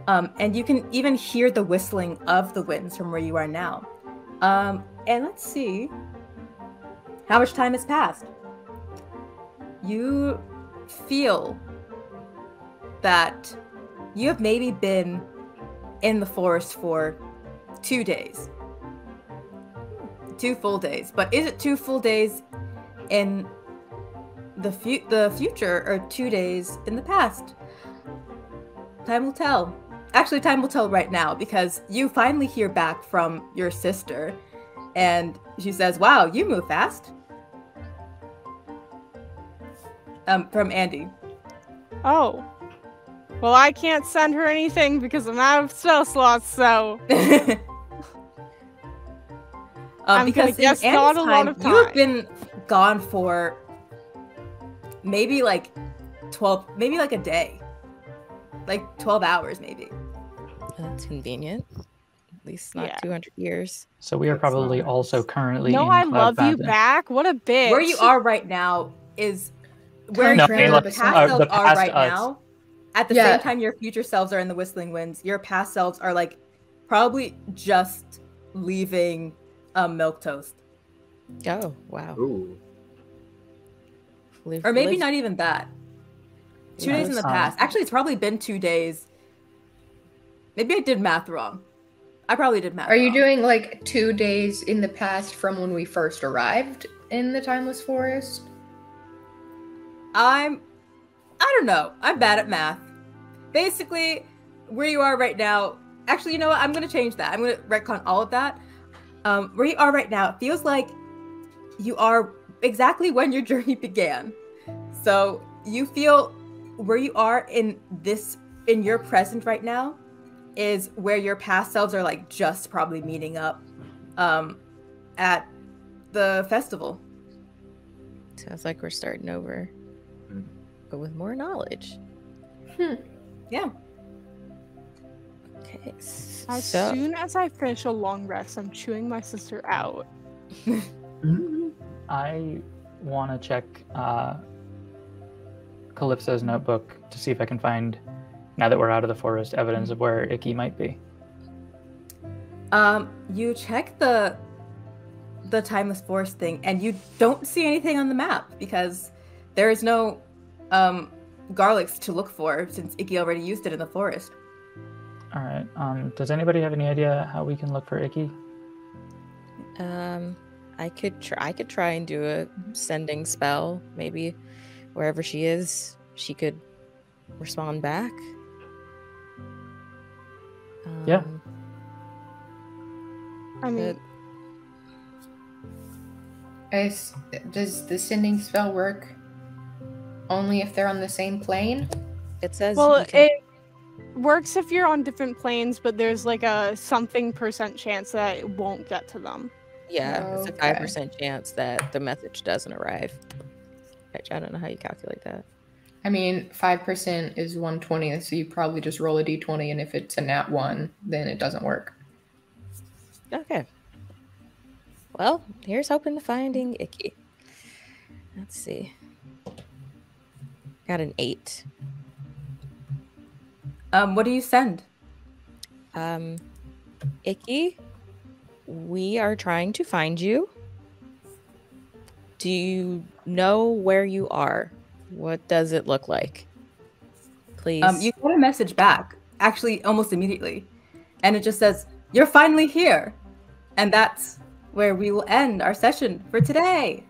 And you can even hear the whistling of the winds from where you are now. And let's see how much time has passed. You feel that you have maybe been in the forest for 2 days. 2 full days. But is it 2 full days in the future or 2 days in the past? Time will tell. Actually, time will tell right now, because you finally hear back from your sister, and she says, "Wow, you move fast." From Andy. Oh. Well, I can't send her anything because I'm out of spell slots, so I'm because gonna guess in not Andy's a lot of time. You've been gone for maybe like 12, maybe like a day. Like 12 hours, maybe. That's convenient. At least not Yeah. 200 years. So we are That's probably nice. also currently No, in I Cloud love you Fountain. back. What a bitch. Where you are right now is where No, your Ayla, past the selves are past right us. now. At the Yeah. same time your future selves are in the Whistling Winds, your past selves are like probably just leaving Milk Toast. Oh, wow. Ooh. Live- Or maybe live- not even that. 2 Yeah, days in the it's, past. Actually, it's probably been 2 days. Maybe I did math wrong. I probably did math Are you wrong. doing like 2 days in the past from when we first arrived in the Timeless Forest? I don't know. I'm bad at math. Basically, where you are right now. Actually, you know what? I'm going to change that. I'm going to retcon all of that. Where you are right now, it feels like you are exactly when your journey began. So you feel where you are in your present right now is where your past selves are like just probably meeting up at the festival. Sounds like we're starting over, but with more knowledge. Yeah. Okay. As So, soon as I finish a long rest, I'm chewing my sister out. I want to check Calypso's notebook to see if I can find, now that we're out of the forest, evidence of where Icky might be. You check the Timeless Forest thing, and you don't see anything on the map because there is no garlics to look for since Icky already used it in the forest. All right. Does anybody have any idea how we can look for Icky? I could try and do a sending spell. Maybe wherever she is, she could respond back. Yeah. I mean, Does the sending spell work only if they're on the same plane? It says well, you can- it works if you're on different planes, but there's like a something % chance that it won't get to them. yeah, it's a Okay. 5% chance that the message doesn't arrive. I don't know how you calculate that. I mean, 5% is 120, so you probably just roll a d20, and if it's a nat 1, then it doesn't work. Okay. Well, here's hoping to finding Icky. Let's see. Got an 8. What do you send? Icky, we are trying to find you. Do you know where you are? What does it look like? Please. You get a message back, actually almost immediately. And it just says, "You're finally here." And that's where we will end our session for today.